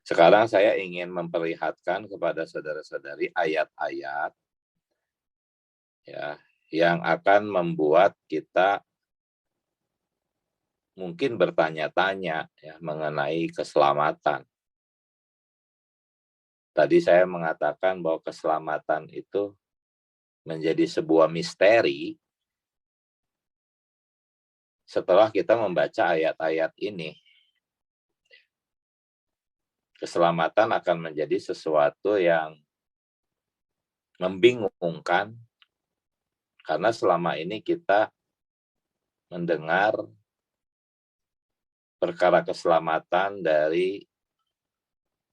Sekarang saya ingin memperlihatkan kepada saudara-saudari ayat-ayat ya yang akan membuat kita mungkin bertanya-tanya ya mengenai keselamatan. Tadi saya mengatakan bahwa keselamatan itu menjadi sebuah misteri setelah kita membaca ayat-ayat ini. Keselamatan akan menjadi sesuatu yang membingungkan karena selama ini kita mendengar perkara keselamatan dari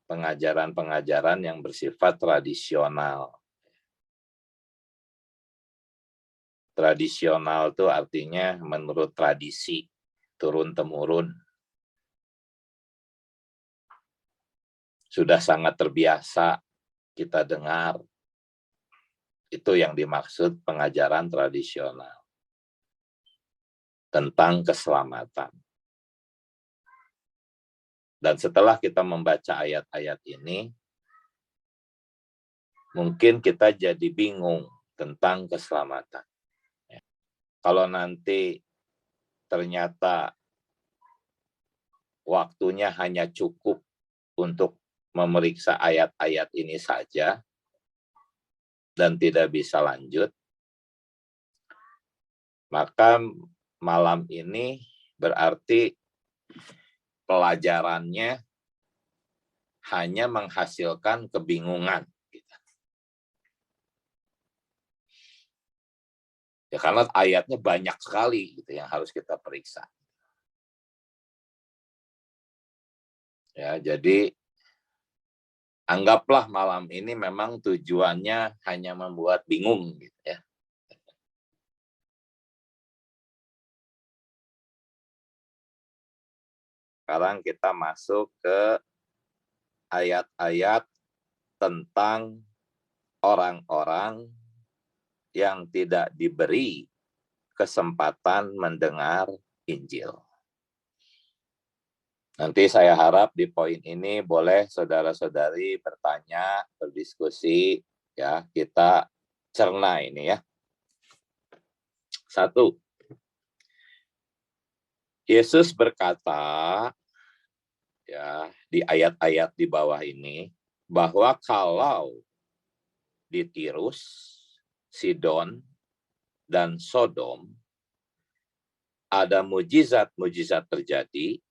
pengajaran-pengajaran yang bersifat tradisional. Tradisional itu artinya menurut tradisi, turun-temurun. Sudah sangat terbiasa kita dengar, itu yang dimaksud pengajaran tradisional tentang keselamatan. Dan setelah kita membaca ayat-ayat ini, mungkin kita jadi bingung tentang keselamatan. Kalau nanti ternyata waktunya hanya cukup untuk memeriksa ayat-ayat ini saja dan tidak bisa lanjut, maka malam ini berarti pelajarannya hanya menghasilkan kebingungan. Ya, karena ayatnya banyak sekali gitu yang harus kita periksa. Ya, jadi anggaplah malam ini memang tujuannya hanya membuat bingung gitu ya. Sekarang kita masuk ke ayat-ayat tentang orang-orang yang tidak diberi kesempatan mendengar Injil. Nanti saya harap di poin ini boleh saudara-saudari bertanya, berdiskusi, ya kita cerna ini ya. 1. Yesus berkata ya di ayat-ayat di bawah ini bahwa kalau di Tirus, Sidon, dan Sodom ada mujizat-mujizat terjadi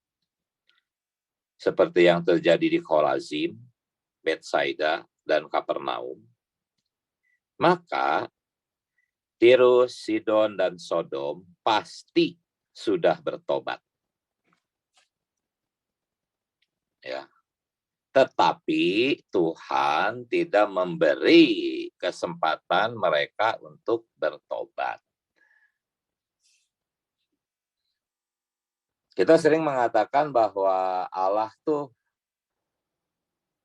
seperti yang terjadi di Khorazim, Betsaida, dan Kapernaum, maka Tirus, Sidon, dan Sodom pasti sudah bertobat. Ya. Tetapi Tuhan tidak memberi kesempatan mereka untuk bertobat. Kita sering mengatakan bahwa Allah tuh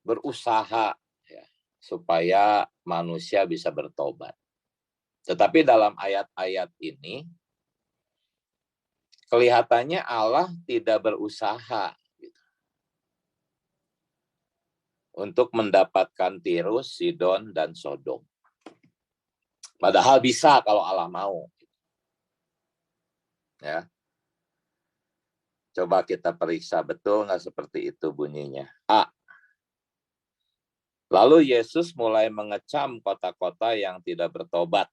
berusaha ya, supaya manusia bisa bertobat. Tetapi dalam ayat-ayat ini, kelihatannya Allah tidak berusaha gitu, untuk mendapatkan Tirus, Sidon, dan Sodom. Padahal bisa kalau Allah mau. Ya. Coba kita periksa betul nggak seperti itu bunyinya. A. Lalu Yesus mulai mengecam kota-kota yang tidak bertobat.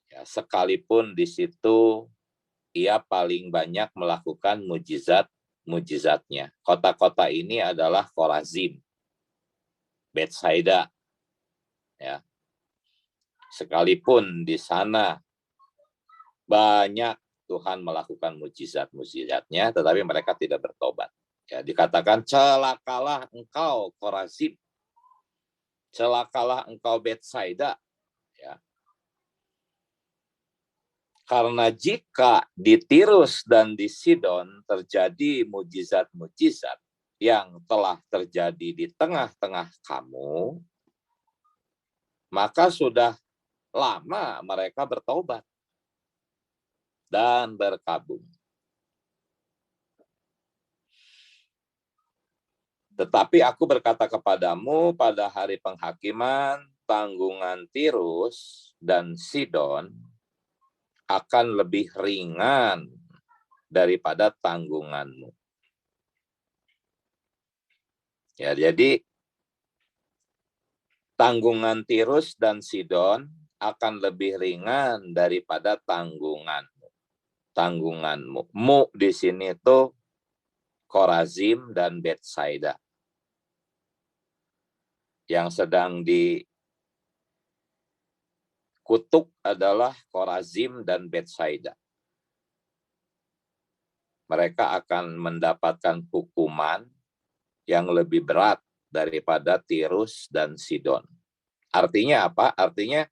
Ya, sekalipun di situ ia paling banyak melakukan mujizatnya. Kota-kota ini adalah Khorazim, Betsaida. Ya. Sekalipun di sana banyak Tuhan melakukan mujizat-mujizatnya, tetapi mereka tidak bertobat. Ya, dikatakan celakalah engkau Khorazim, celakalah engkau Betsaida. Ya. Karena jika di Tirus dan di Sidon terjadi mujizat-mujizat yang telah terjadi di tengah-tengah kamu, maka sudah lama mereka bertobat dan berkabung. Tetapi aku berkata kepadamu pada hari penghakiman, tanggungan Tirus dan Sidon akan lebih ringan daripada tanggunganmu. Ya, jadi tanggungan Tirus dan Sidon akan lebih ringan daripada tanggunganmu. Tanggunganmu. Mu di sini itu Korazim dan Betsaida. Yang sedang dikutuk adalah Korazim dan Betsaida. Mereka akan mendapatkan hukuman yang lebih berat daripada Tirus dan Sidon. Artinya apa? Artinya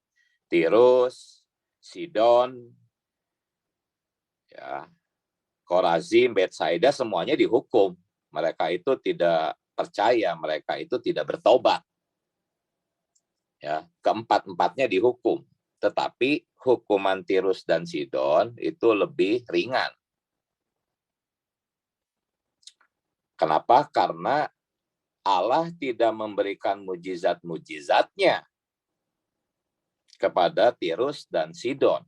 Tirus, Sidon, ya, Korazim, Betsaida semuanya dihukum. Mereka itu tidak percaya, mereka itu tidak bertobat. Ya, keempat-empatnya dihukum. Tetapi hukuman Tirus dan Sidon itu lebih ringan. Kenapa? Karena Allah tidak memberikan mujizat-mujizatnya kepada Tirus dan Sidon.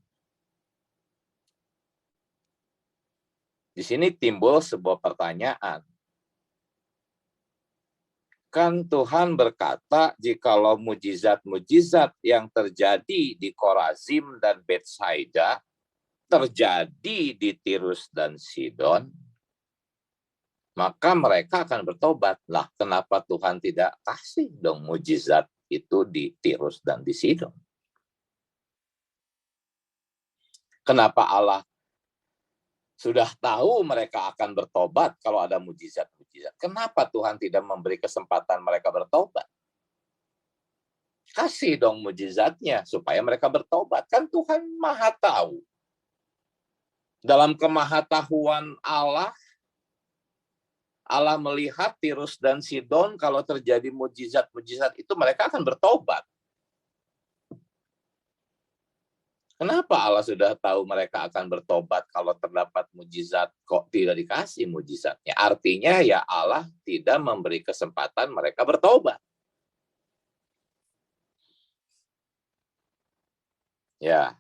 Di sini timbul sebuah pertanyaan. Kan Tuhan berkata, jikalau mujizat-mujizat yang terjadi di Korazim dan Betsaida terjadi di Tirus dan Sidon, maka mereka akan bertobat. Lah, kenapa Tuhan tidak kasih dong mujizat itu di Tirus dan di Sidon? Kenapa Allah sudah tahu mereka akan bertobat kalau ada mujizat-mujizat? Kenapa Tuhan tidak memberi kesempatan mereka bertobat? Kasih dong mujizatnya supaya mereka bertobat. Kan Tuhan Maha Tahu. Dalam kemahatahuan Allah, Allah melihat Tirus dan Sidon kalau terjadi mujizat-mujizat itu mereka akan bertobat. Kenapa Allah sudah tahu mereka akan bertobat kalau terdapat mujizat kok tidak dikasih mujizatnya? Artinya ya Allah tidak memberi kesempatan mereka bertobat. Ya.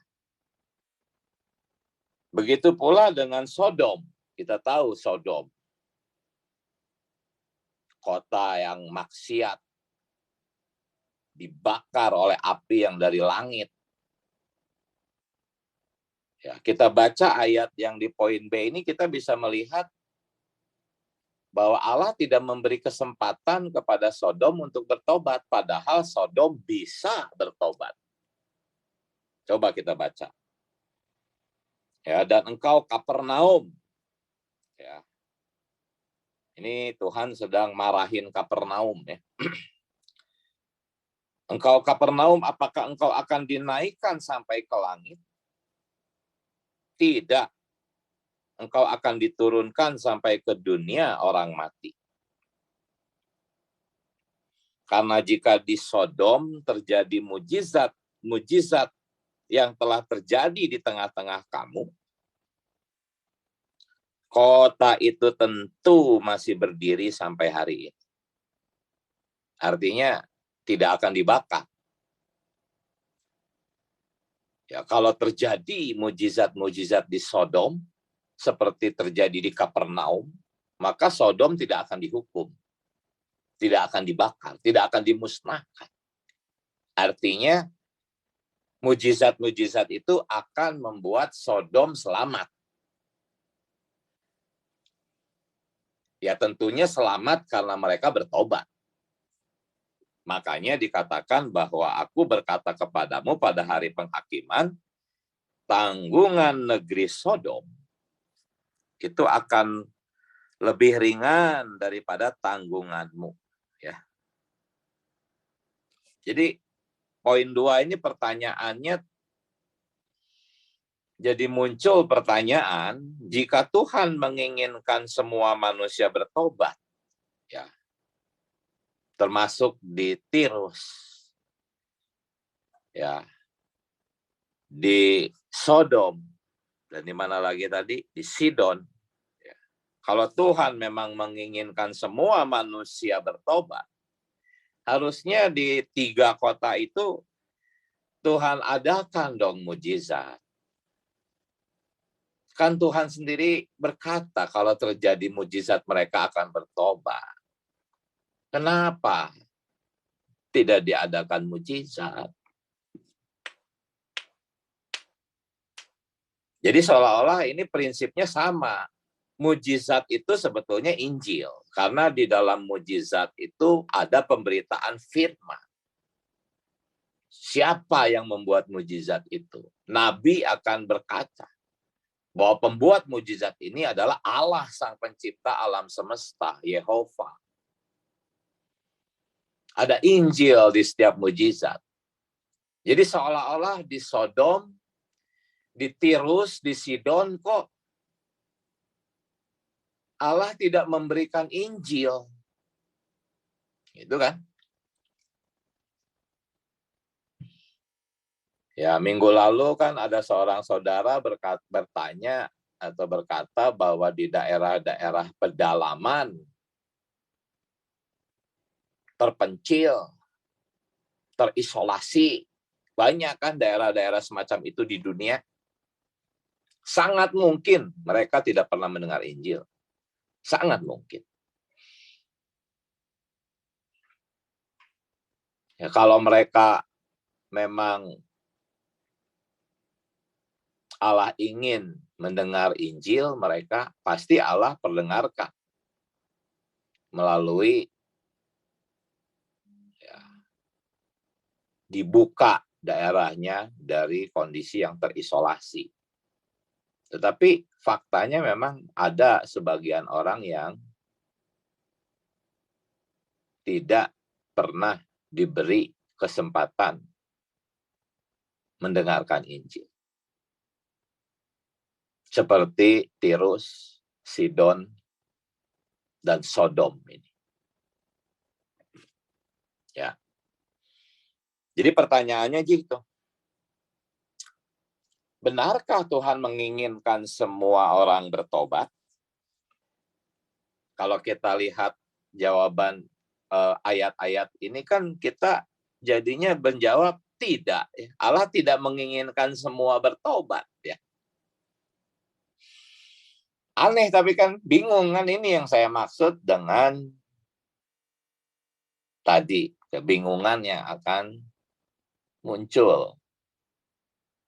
Begitu pula dengan Sodom. Kita tahu Sodom. Kota yang maksiat. Dibakar oleh api yang dari langit. Ya, kita baca ayat yang di poin B ini, kita bisa melihat bahwa Allah tidak memberi kesempatan kepada Sodom untuk bertobat, padahal Sodom bisa bertobat. Coba kita baca. Ya, dan engkau Kapernaum. Ya. Ini Tuhan sedang marahin Kapernaum, ya. Engkau Kapernaum, apakah engkau akan dinaikkan sampai ke langit? Tidak. Engkau akan diturunkan sampai ke dunia orang mati. Karena jika di Sodom terjadi mujizat yang telah terjadi di tengah-tengah kamu, kota itu tentu masih berdiri sampai hari ini. Artinya tidak akan dibakar. Ya, kalau terjadi mujizat-mujizat di Sodom, seperti terjadi di Kapernaum, maka Sodom tidak akan dihukum, tidak akan dibakar, tidak akan dimusnahkan. Artinya, mujizat-mujizat itu akan membuat Sodom selamat. Ya tentunya selamat karena mereka bertobat. Makanya dikatakan bahwa aku berkata kepadamu pada hari penghakiman, tanggungan negeri Sodom itu akan lebih ringan daripada tanggunganmu. Ya. Jadi poin 2 ini pertanyaannya, jadi muncul pertanyaan, jika Tuhan menginginkan semua manusia bertobat, ya, termasuk di Tirus, ya, di Sodom, dan di mana lagi tadi? Di Sidon. Ya. Kalau Tuhan memang menginginkan semua manusia bertobat, harusnya di 3 kota itu Tuhan adakan dong mujizat. Kan Tuhan sendiri berkata kalau terjadi mujizat mereka akan bertobat. Kenapa tidak diadakan mujizat? Jadi seolah-olah ini prinsipnya sama. Mujizat itu sebetulnya Injil. Karena di dalam mujizat itu ada pemberitaan firman. Siapa yang membuat mujizat itu? Nabi akan berkata bahwa pembuat mujizat ini adalah Allah sang pencipta alam semesta, Yehova. Ada Injil di setiap mujizat. Jadi seolah-olah di Sodom, di Tirus, di Sidon kok Allah tidak memberikan Injil. Gitu kan? Ya, minggu lalu kan ada seorang saudara bertanya atau berkata bahwa di daerah-daerah pedalaman, terpencil, terisolasi, banyak kan daerah-daerah semacam itu di dunia. Sangat mungkin mereka tidak pernah mendengar Injil. Sangat mungkin. Ya, kalau mereka memang Allah ingin mendengar Injil, mereka pasti Allah perdengarkan melalui ya, dibuka daerahnya dari kondisi yang terisolasi. Tetapi faktanya memang ada sebagian orang yang tidak pernah diberi kesempatan mendengarkan Injil. Seperti Tirus, Sidon, dan Sodom ini. Ya. Jadi pertanyaannya gitu. Benarkah Tuhan menginginkan semua orang bertobat? Kalau kita lihat jawaban ayat-ayat ini kan kita jadinya menjawab tidak. Allah tidak menginginkan semua bertobat. Ya. Aneh tapi kan bingung kan, ini yang saya maksud dengan tadi kebingungan yang akan muncul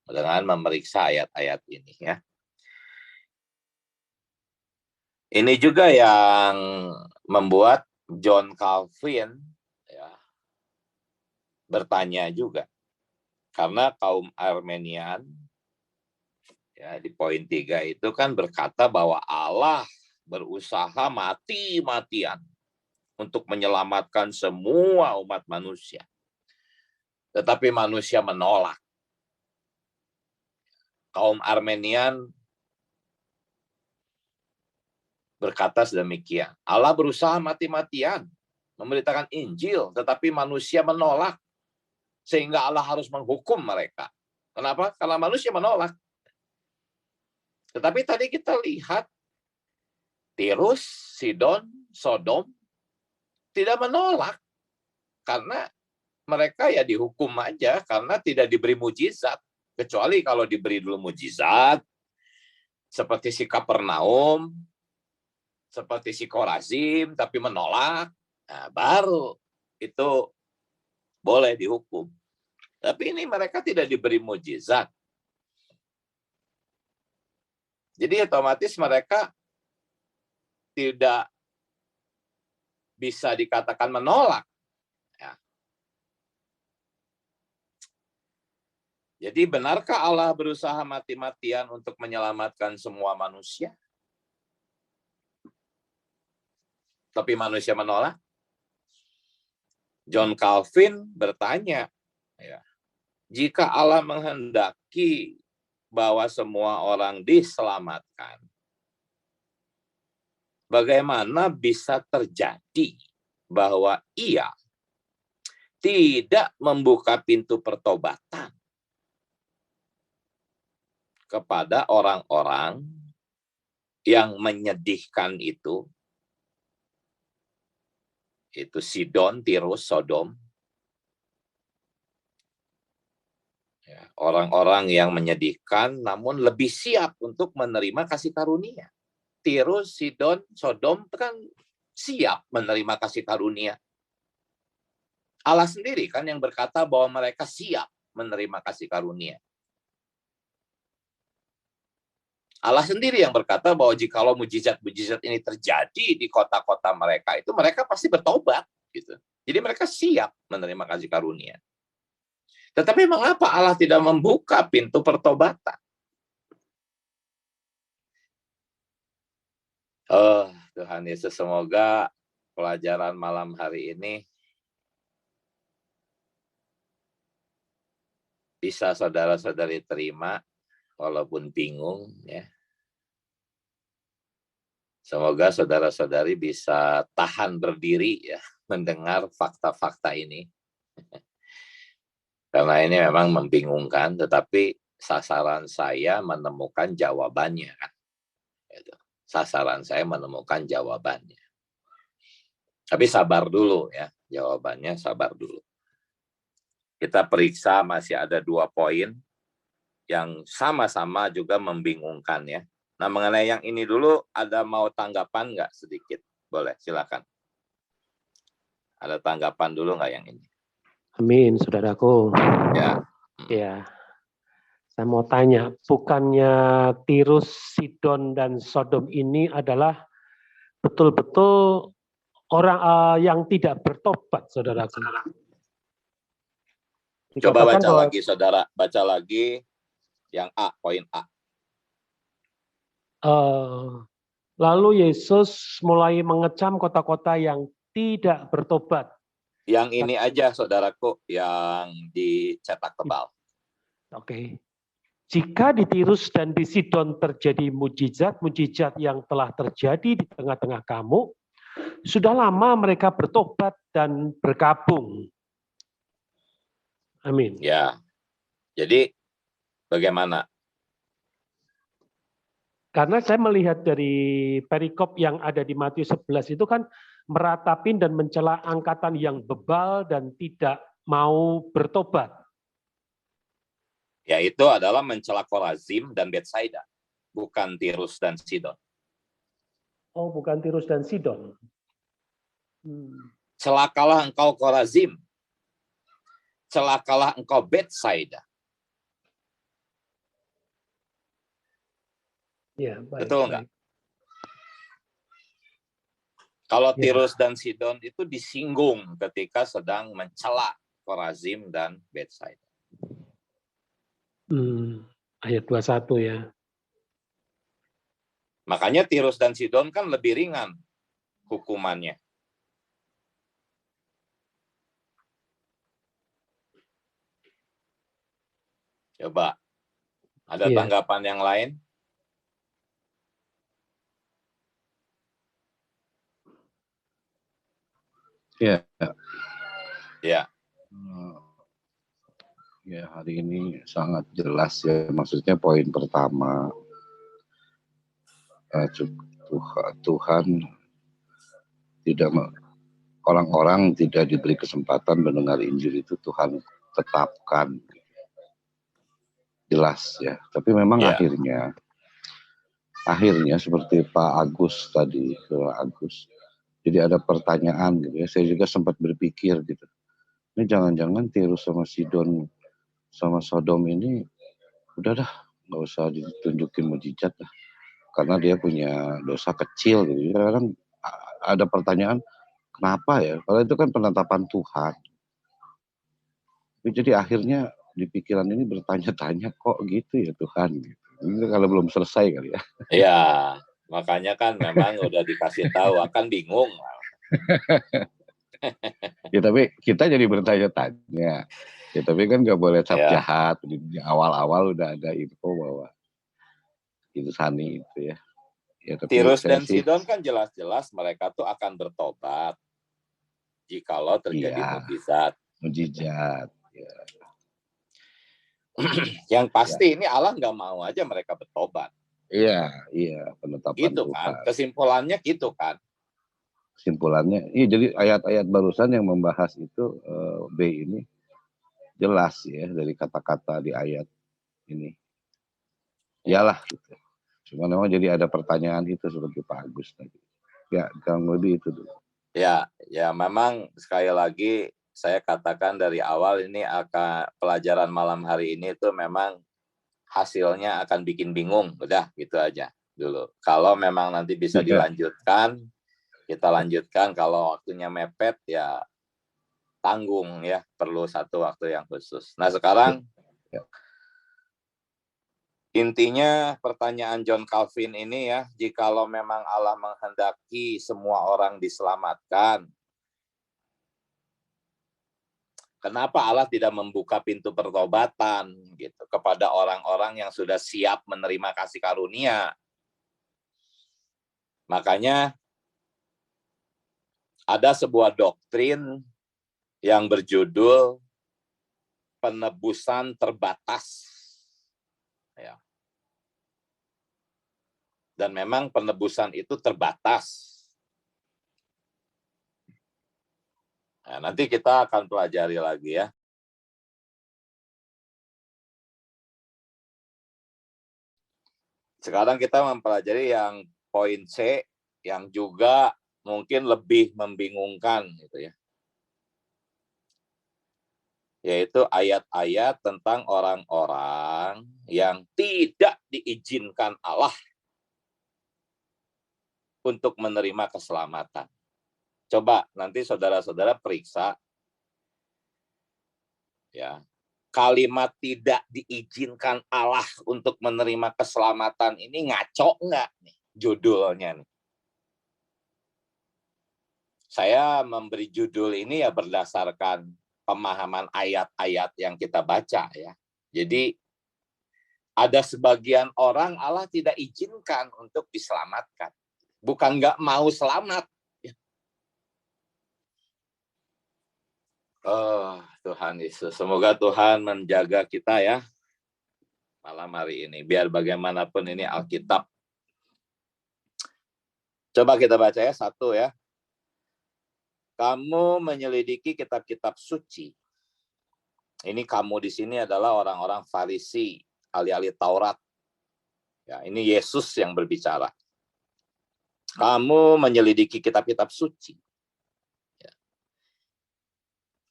dengan memeriksa ayat-ayat ini ya. Ini juga yang membuat John Calvin ya, bertanya juga. Karena kaum Armenian ya, di poin 3 itu kan berkata bahwa Allah berusaha mati-matian untuk menyelamatkan semua umat manusia. Tetapi manusia menolak. Kaum Armenian berkata sedemikian. Allah berusaha mati-matian memberitakan Injil, tetapi manusia menolak. Sehingga Allah harus menghukum mereka. Kenapa? Karena manusia menolak. Tetapi tadi kita lihat Tirus, Sidon, Sodom tidak menolak. Karena mereka ya dihukum aja karena tidak diberi mujizat. Kecuali kalau diberi dulu mujizat, seperti si Kapernaum, seperti si Korazim, tapi menolak, nah, baru itu boleh dihukum. Tapi ini mereka tidak diberi mujizat. Jadi otomatis mereka tidak bisa dikatakan menolak. Ya. Jadi benarkah Allah berusaha mati-matian untuk menyelamatkan semua manusia? Tapi manusia menolak? John Calvin bertanya, ya, jika Allah menghendaki bahwa semua orang diselamatkan, bagaimana bisa terjadi bahwa Ia tidak membuka pintu pertobatan kepada orang-orang yang menyedihkan itu Sidon, Tirus, Sodom. Orang-orang yang menyedihkan namun lebih siap untuk menerima kasih karunia. Tirus, Sidon, Sodom kan siap menerima kasih karunia. Allah sendiri kan yang berkata bahwa mereka siap menerima kasih karunia. Allah sendiri yang berkata bahwa jikalau mujizat-mujizat ini terjadi di kota-kota mereka, itu mereka pasti bertobat. Gitu. Jadi mereka siap menerima kasih karunia. Tetapi mengapa Allah tidak membuka pintu pertobatan? Oh, Tuhan Yesus, semoga pelajaran malam hari ini bisa saudara-saudari terima, walaupun bingung. Ya. Semoga saudara-saudari bisa tahan berdiri ya mendengar fakta-fakta ini. Karena ini memang membingungkan, tetapi sasaran saya menemukan jawabannya. Kan? Sasaran saya menemukan jawabannya. Tapi sabar dulu ya, jawabannya sabar dulu. Kita periksa masih ada 2 poin yang sama-sama juga membingungkan ya. Nah, mengenai yang ini dulu, ada mau tanggapan nggak sedikit? Boleh, silakan. Ada tanggapan dulu nggak yang ini? Amin, saudaraku. Ya. Ya. Saya mau tanya, bukannya Tirus, Sidon, dan Sodom ini adalah betul-betul orang yang tidak bertobat, saudaraku? Coba baca lagi, saudara. Baca lagi yang A, poin A. Lalu Yesus mulai mengecam kota-kota yang tidak bertobat. Yang ini aja, saudaraku, yang dicetak tebal. Oke. Jika di Tirus dan di Sidon terjadi mujizat-mujizat yang telah terjadi di tengah-tengah kamu, sudah lama mereka bertobat dan bergabung. Amin. Ya. Jadi bagaimana? Karena saya melihat dari perikop yang ada di Matius 11 itu kan meratapin dan mencela angkatan yang bebal dan tidak mau bertobat. Yaitu adalah mencela Korazim dan Betsaida, bukan Tirus dan Sidon. Oh, bukan Tirus dan Sidon. Celakalah engkau Korazim, celakalah engkau Betsaida. Ya, baik, betul nggak? Kalau ya. Tirus dan Sidon itu disinggung ketika sedang mencela Korazim dan Betsaida. Ayat 21 ya. Makanya Tirus dan Sidon kan lebih ringan hukumannya. Coba, ada tanggapan yang lain? Ya. Ya. Ya, hari ini sangat jelas ya. Maksudnya poin pertama, Tuhan tidak, orang-orang tidak diberi kesempatan mendengar Injil itu Tuhan tetapkan. Jelas ya. Tapi memang akhirnya seperti Pak Agus tadi, jadi ada pertanyaan gitu ya. Saya juga sempat berpikir gitu. Ini jangan-jangan Tirus sama Sidon sama Sodom ini udah dah, nggak usah ditunjukin mujizat lah, karena dia punya dosa kecil gitu. Kadang ada pertanyaan, kenapa ya? Kalau itu kan penetapan Tuhan. Jadi akhirnya di pikiran ini bertanya-tanya, kok gitu ya Tuhan? Ini kalau belum selesai kali ya. Iya, makanya kan memang udah dikasih tahu, akan bingung. Ya tapi kita jadi bertanya-tanya. Ya tapi kan nggak boleh cap jahat. Di awal-awal udah ada info bahwa itu Sani itu ya. Ya tapi Tirus dan Sidon kan jelas-jelas mereka tuh akan bertobat jikalau terjadi mujizat. Mujizat. Ya. Yang pasti ini Allah nggak mau aja mereka bertobat. Iya, penetapan Gitu kan, Tuhan. kesimpulannya gitu kan. Kesimpulannya, iya, jadi ayat-ayat barusan yang membahas itu B ini jelas ya dari kata-kata di ayat ini. Iyalah gitu. Cuma memang jadi ada pertanyaan itu seperti Pak Agus tadi. Ya, kurang lebih itu dulu. Ya memang sekali lagi saya katakan dari awal ini akan pelajaran malam hari ini itu memang hasilnya akan bikin bingung, udah gitu aja dulu. Kalau memang nanti bisa dilanjutkan, kita lanjutkan. Kalau waktunya mepet ya tanggung ya, perlu satu waktu yang khusus. Nah sekarang intinya pertanyaan John Calvin ini ya, jikalau memang Allah menghendaki semua orang diselamatkan, kenapa Allah tidak membuka pintu pertobatan gitu kepada orang-orang yang sudah siap menerima kasih karunia? Makanya ada sebuah doktrin yang berjudul penebusan terbatas. Ya. Dan memang penebusan itu terbatas. Nah, nanti kita akan pelajari lagi ya. Sekarang kita mempelajari yang poin C, yang juga mungkin lebih membingungkan gitu ya. Yaitu ayat-ayat tentang orang-orang yang tidak diizinkan Allah untuk menerima keselamatan. Coba nanti saudara-saudara periksa ya. Kalimat tidak diizinkan Allah untuk menerima keselamatan ini ngaco nggak nih judulnya nih? Saya memberi judul ini ya berdasarkan pemahaman ayat-ayat yang kita baca ya. Jadi ada sebagian orang Allah tidak izinkan untuk diselamatkan. Bukan nggak mau selamat. Oh, Tuhan Yesus. Semoga Tuhan menjaga kita ya malam hari ini. Biar bagaimanapun ini Alkitab. Coba kita baca ya, satu ya. Kamu menyelidiki kitab-kitab suci. Ini kamu di sini adalah orang-orang Farisi, ahli-ahli Taurat. Ya, ini Yesus yang berbicara. Kamu menyelidiki kitab-kitab suci.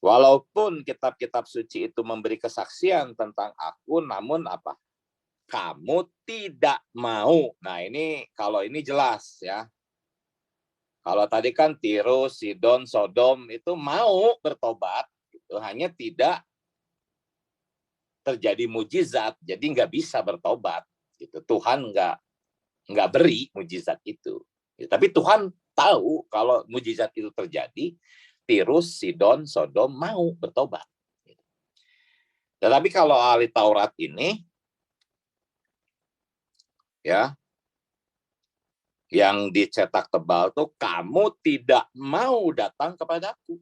Walaupun kitab-kitab suci itu memberi kesaksian tentang aku, namun apa? Kamu tidak mau. Nah ini, kalau ini jelas ya. Kalau tadi kan Tirus, Sidon, Sodom itu mau bertobat, gitu. Hanya tidak terjadi mujizat, jadi nggak bisa bertobat. Gitu. Tuhan nggak beri mujizat itu. Ya, tapi Tuhan tahu kalau mujizat itu terjadi, Tirus, Sidon, Sodom mau bertobat. Tetapi kalau ahli Taurat ini, ya, yang dicetak tebal tuh, kamu tidak mau datang kepadaku.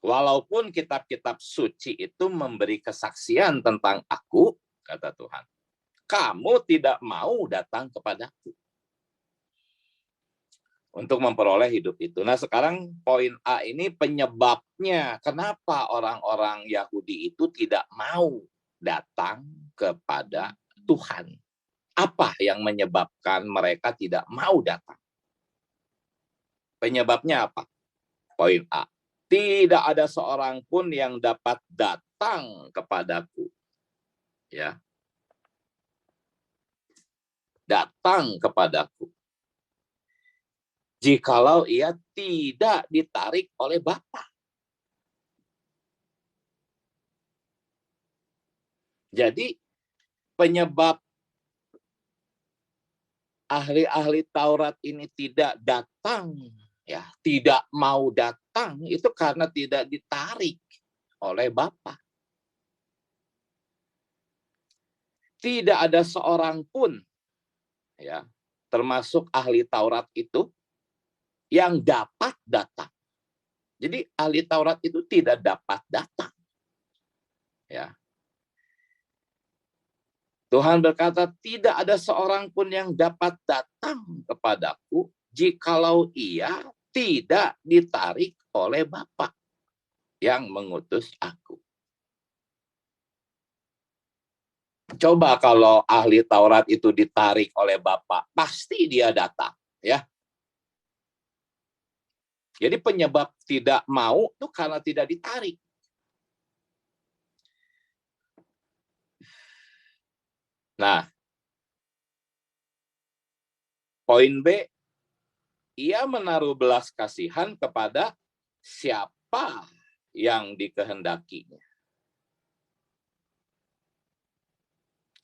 Walaupun kitab-kitab suci itu memberi kesaksian tentang aku, kata Tuhan, kamu tidak mau datang kepadaku untuk memperoleh hidup itu. Nah sekarang poin A ini penyebabnya. Kenapa orang-orang Yahudi itu tidak mau datang kepada Tuhan? Apa yang menyebabkan mereka tidak mau datang? Penyebabnya apa? Poin A. Tidak ada seorang pun yang dapat datang kepadaku. Ya. Datang kepadaku. Jikalau ia tidak ditarik oleh Bapa. Jadi penyebab ahli-ahli Taurat ini tidak datang, ya, tidak mau datang itu karena tidak ditarik oleh Bapa. Tidak ada seorang pun, ya, termasuk ahli Taurat itu yang dapat datang. Jadi ahli Taurat itu tidak dapat datang. Ya. Tuhan berkata, tidak ada seorang pun yang dapat datang kepadaku jikalau ia tidak ditarik oleh Bapa yang mengutus aku. Coba kalau ahli Taurat itu ditarik oleh Bapa, pasti dia datang, ya. Jadi penyebab tidak mau itu karena tidak ditarik. Nah, poin B, ia menaruh belas kasihan kepada siapa yang dikehendakinya.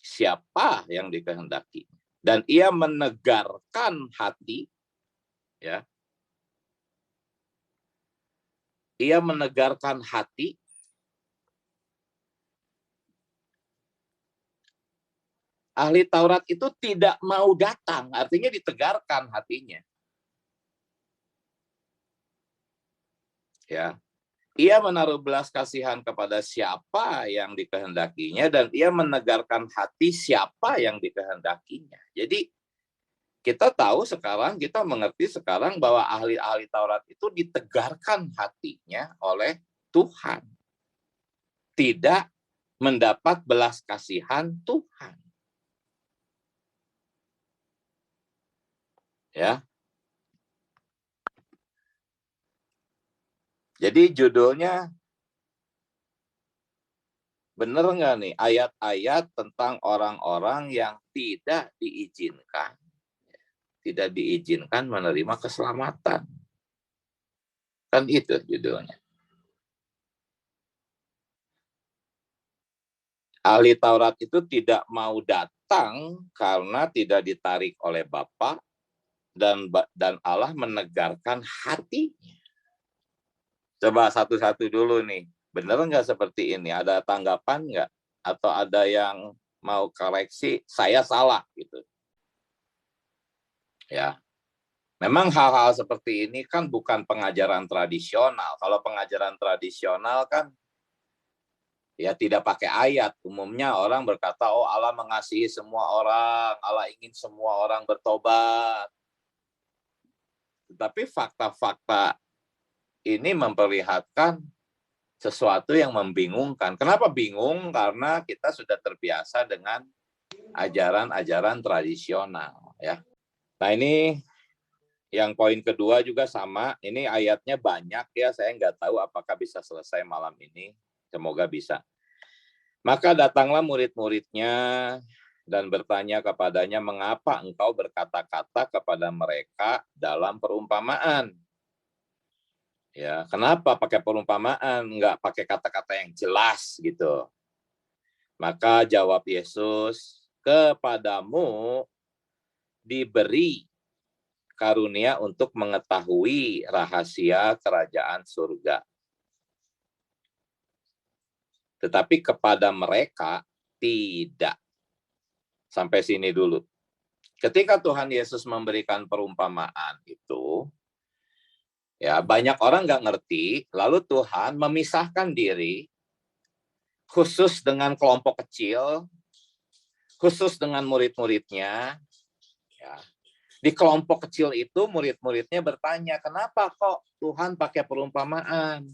Siapa yang dikehendaki. Dan ia menegarkan hati, ya. Ia menegarkan hati ahli Taurat itu tidak mau datang, artinya ditegarkan hatinya. Ya. Ia menaruh belas kasihan kepada siapa yang dikehendakinya dan ia menegarkan hati siapa yang dikehendakinya. Jadi kita tahu sekarang, kita mengerti sekarang bahwa ahli-ahli Taurat itu ditegarkan hatinya oleh Tuhan. Tidak mendapat belas kasihan Tuhan. Ya. Jadi judulnya, bener nggak nih ayat-ayat tentang orang-orang yang tidak diizinkan menerima keselamatan. Kan itu judulnya. Ahli Taurat itu tidak mau datang karena tidak ditarik oleh Bapa dan Allah menegarkan hatinya. Coba satu-satu dulu nih. Benar nggak seperti ini? Ada tanggapan nggak? Atau ada yang mau koreksi? Saya salah gitu. Ya. Memang hal-hal seperti ini kan bukan pengajaran tradisional. Kalau pengajaran tradisional kan ya tidak pakai ayat. Umumnya orang berkata, oh Allah mengasihi semua orang, Allah ingin semua orang bertobat. Tetapi fakta-fakta ini memperlihatkan sesuatu yang membingungkan. Kenapa bingung? Karena kita sudah terbiasa dengan ajaran-ajaran tradisional. Ya. Nah ini yang poin kedua juga sama. Ini ayatnya banyak ya. Saya nggak tahu apakah bisa selesai malam ini. Semoga bisa. Maka datanglah murid-muridnya dan bertanya kepadanya, mengapa engkau berkata-kata kepada mereka dalam perumpamaan? Ya, kenapa pakai perumpamaan, nggak pakai kata-kata yang jelas gitu. Maka jawab Yesus, kepadamu diberi karunia untuk mengetahui rahasia kerajaan surga. Tetapi kepada mereka tidak. Sampai sini dulu. Ketika Tuhan Yesus memberikan perumpamaan itu, ya banyak orang nggak ngerti, lalu Tuhan memisahkan diri, khusus dengan kelompok kecil, khusus dengan murid-muridnya. Ya. Di kelompok kecil itu murid-muridnya bertanya, kenapa kok Tuhan pakai perumpamaan?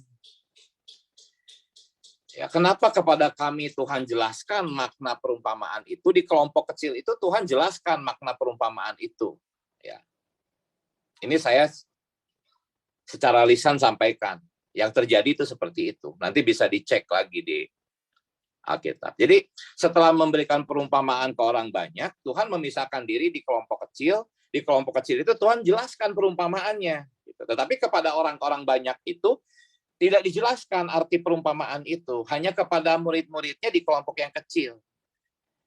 Ya, kenapa kepada kami Tuhan jelaskan makna perumpamaan itu, di kelompok kecil itu Tuhan jelaskan makna perumpamaan itu. Ya. Ini saya secara lisan sampaikan. Yang terjadi itu seperti itu. Nanti bisa dicek lagi di Alkitab. Jadi setelah memberikan perumpamaan ke orang banyak, Tuhan memisahkan diri di kelompok kecil. Di kelompok kecil itu Tuhan jelaskan perumpamaannya. Tetapi kepada orang-orang banyak itu tidak dijelaskan arti perumpamaan itu. Hanya kepada murid-muridnya di kelompok yang kecil.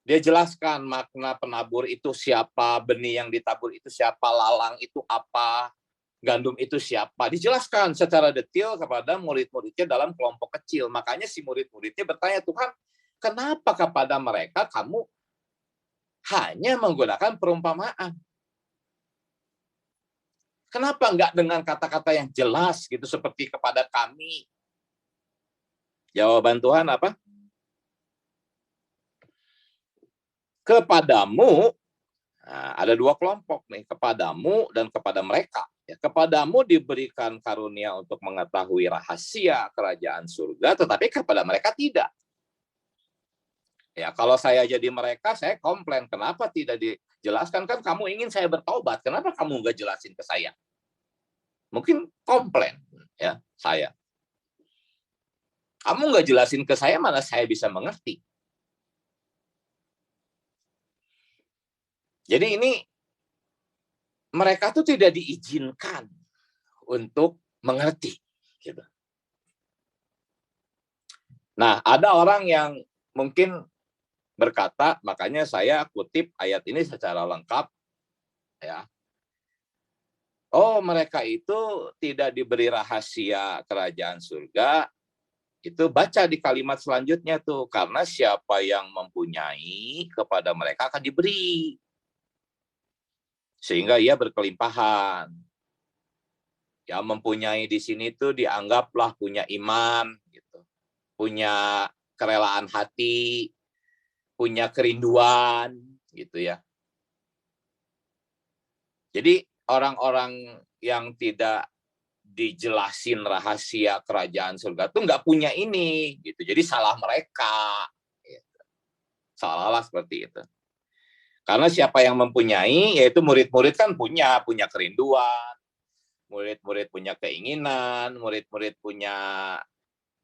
Dia jelaskan makna penabur itu siapa, benih yang ditabur itu siapa, lalang itu apa, gandum itu siapa. Dijelaskan secara detail kepada murid-muridnya dalam kelompok kecil. Makanya si murid-muridnya bertanya, Tuhan, kenapa kepada mereka kamu hanya menggunakan perumpamaan? Kenapa enggak dengan kata-kata yang jelas gitu seperti kepada kami? Jawaban Tuhan apa? kepadamu, nah, ada dua kelompok nih, kepadamu dan kepada mereka. Ya, kepadamu diberikan karunia untuk mengetahui rahasia kerajaan surga, tetapi kepada mereka tidak. Ya, kalau saya jadi mereka, saya komplain, kenapa tidak dijelaskan? Kan kamu ingin saya bertobat, kenapa kamu nggak jelasin ke saya? Mungkin komplain, ya, saya. Kamu nggak jelasin ke saya, mana saya bisa mengerti. Jadi ini mereka tuh tidak diizinkan untuk mengerti. Gitu. Nah, ada orang yang mungkin berkata, makanya saya kutip ayat ini secara lengkap, ya. Oh, mereka itu tidak diberi rahasia kerajaan surga. Itu baca di kalimat selanjutnya tuh, karena siapa yang mempunyai kepada mereka akan diberi. Sehingga ia berkelimpahan. Ya, mempunyai di sini tuh dianggaplah punya iman, gitu. Punya kerelaan hati, punya kerinduan, gitu ya. Jadi orang-orang yang tidak dijelasin rahasia kerajaan surga tuh nggak punya ini, gitu. Jadi salah mereka, gitu. Seolah-olah seperti itu. Karena siapa yang mempunyai, yaitu murid-murid kan punya kerinduan, murid-murid punya keinginan, murid-murid punya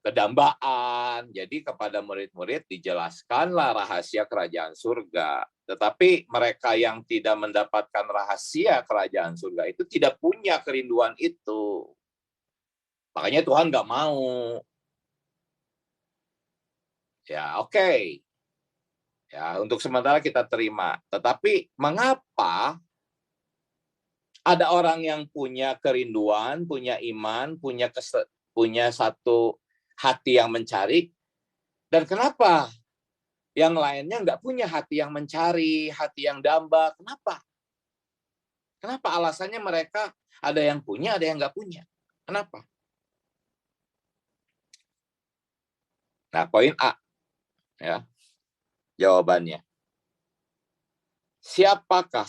kedambaan. Jadi kepada murid-murid dijelaskanlah rahasia kerajaan surga. Tetapi mereka yang tidak mendapatkan rahasia kerajaan surga itu tidak punya kerinduan itu. Makanya Tuhan nggak mau. Ya, oke. Ya, untuk sementara kita terima. Tetapi mengapa ada orang yang punya kerinduan, punya iman, punya satu hati yang mencari, dan kenapa yang lainnya nggak punya hati yang mencari, hati yang damba? Kenapa? Kenapa alasannya mereka ada yang punya, ada yang nggak punya? Kenapa? Nah, poin A, ya, jawabannya. Siapakah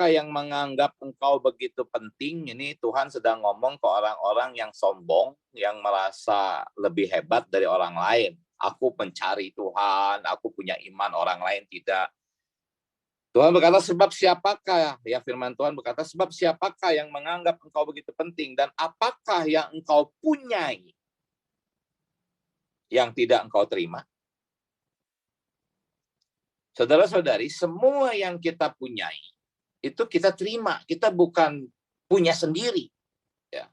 yang menganggap engkau begitu penting? Ini Tuhan sedang ngomong ke orang-orang yang sombong, yang merasa lebih hebat dari orang lain. Aku mencari Tuhan, aku punya iman, orang lain tidak. Tuhan berkata, sebab siapakah, ya firman Tuhan berkata, sebab siapakah yang menganggap engkau begitu penting, dan apakah yang engkau punyai yang tidak engkau terima? Saudara-saudari, semua yang kita punyai, itu kita terima. Kita bukan punya sendiri. Ya.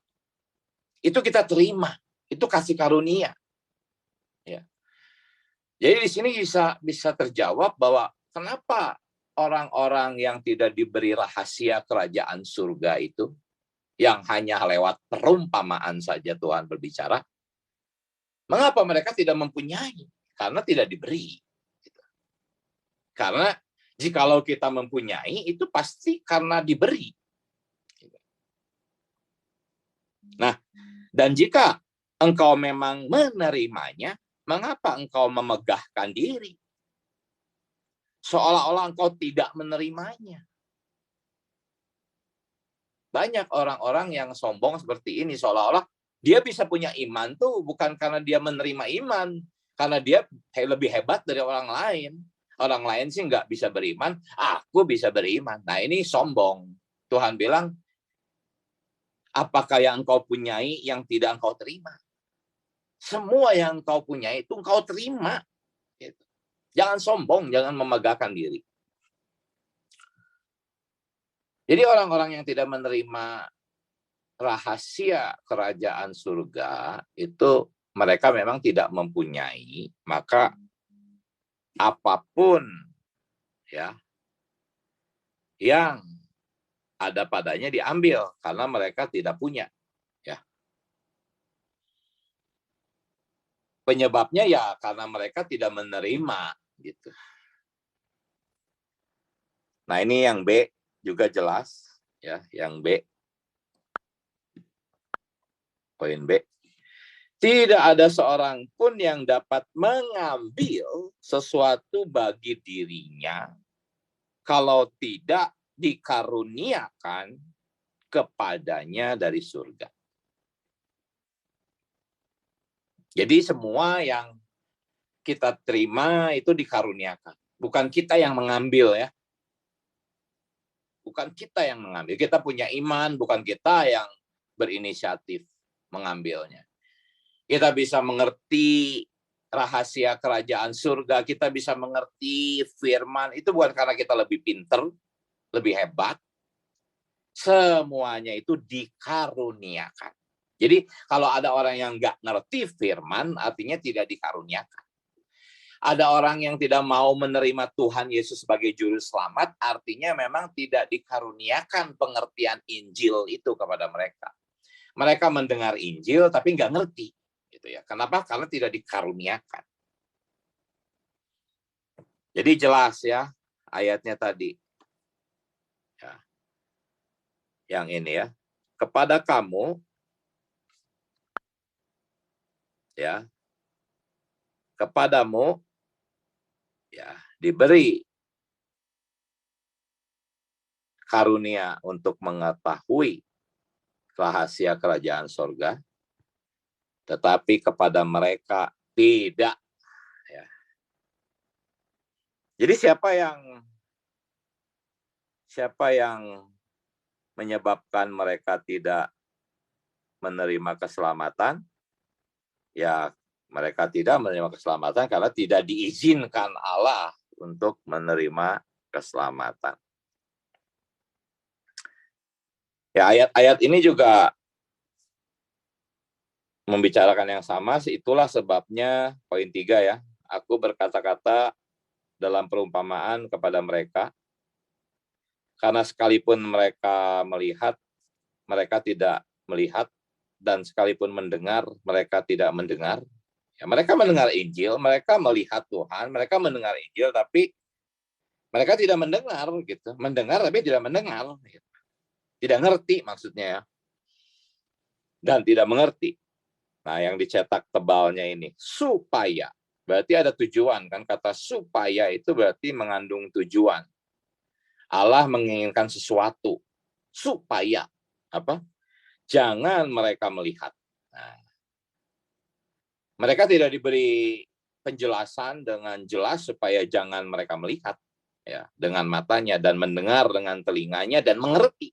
Itu kita terima. Itu kasih karunia. Ya. Jadi di sini bisa terjawab bahwa kenapa orang-orang yang tidak diberi rahasia kerajaan surga itu, yang hanya lewat perumpamaan saja Tuhan berbicara, mengapa mereka tidak mempunyai? Karena tidak diberi. Karena jikalau kita mempunyai, itu pasti karena diberi. Nah, dan jika engkau memang menerimanya, mengapa engkau memegahkan diri? Seolah-olah engkau tidak menerimanya. Banyak orang-orang yang sombong seperti ini, seolah-olah dia bisa punya iman tuh bukan karena dia menerima iman, karena dia lebih hebat dari orang lain. Orang lain sih nggak bisa beriman, aku bisa beriman. Nah, ini sombong. Tuhan bilang, apakah yang engkau punyai yang tidak engkau terima? Semua yang engkau punyai itu engkau terima. Jangan sombong, jangan memegahkan diri. Jadi orang-orang yang tidak menerima rahasia kerajaan surga, itu mereka memang tidak mempunyai, maka apapun ya yang ada padanya diambil karena mereka tidak punya. Ya. Penyebabnya ya karena mereka tidak menerima gitu. Nah, ini yang B juga jelas ya, yang B. Poin B. Tidak ada seorang pun yang dapat mengambil sesuatu bagi dirinya kalau tidak dikaruniakan kepadanya dari surga. Jadi semua yang kita terima itu dikaruniakan. Bukan kita yang mengambil ya. Bukan kita yang mengambil. Kita punya iman, bukan kita yang berinisiatif mengambilnya. Kita bisa mengerti rahasia kerajaan surga, kita bisa mengerti firman, itu bukan karena kita lebih pinter, lebih hebat. Semuanya itu dikaruniakan. Jadi kalau ada orang yang nggak ngerti firman, artinya tidak dikaruniakan. Ada orang yang tidak mau menerima Tuhan Yesus sebagai juru selamat, artinya memang tidak dikaruniakan pengertian Injil itu kepada mereka. Mereka mendengar Injil tapi nggak ngerti. Gitu ya. Kenapa? Karena tidak dikaruniakan. Jadi jelas ya ayatnya tadi. Ya. Yang ini ya. Kepada kamu, ya, kepadamu, ya, diberi karunia untuk mengetahui rahasia kerajaan surga, tetapi kepada mereka tidak. Ya. Jadi siapa yang menyebabkan mereka tidak menerima keselamatan? Ya, mereka tidak menerima keselamatan karena tidak diizinkan Allah untuk menerima keselamatan. Ya, ayat-ayat ini juga membicarakan yang sama, itulah sebabnya poin 3 ya. Aku berkata-kata dalam perumpamaan kepada mereka, karena sekalipun mereka melihat, mereka tidak melihat, dan sekalipun mendengar, mereka tidak mendengar. Ya, mereka mendengar Injil, mereka melihat Tuhan, mereka mendengar Injil, tapi mereka tidak mendengar, gitu. Mendengar tapi tidak mendengar, gitu. Tidak ngerti maksudnya ya. Dan tidak mengerti. Nah, yang dicetak tebalnya ini, supaya. Berarti ada tujuan, kan? Kata supaya itu berarti mengandung tujuan. Allah menginginkan sesuatu. Supaya. Apa? Jangan mereka melihat. Nah, mereka tidak diberi penjelasan dengan jelas supaya jangan mereka melihat. Ya, dengan matanya dan mendengar dengan telinganya dan mengerti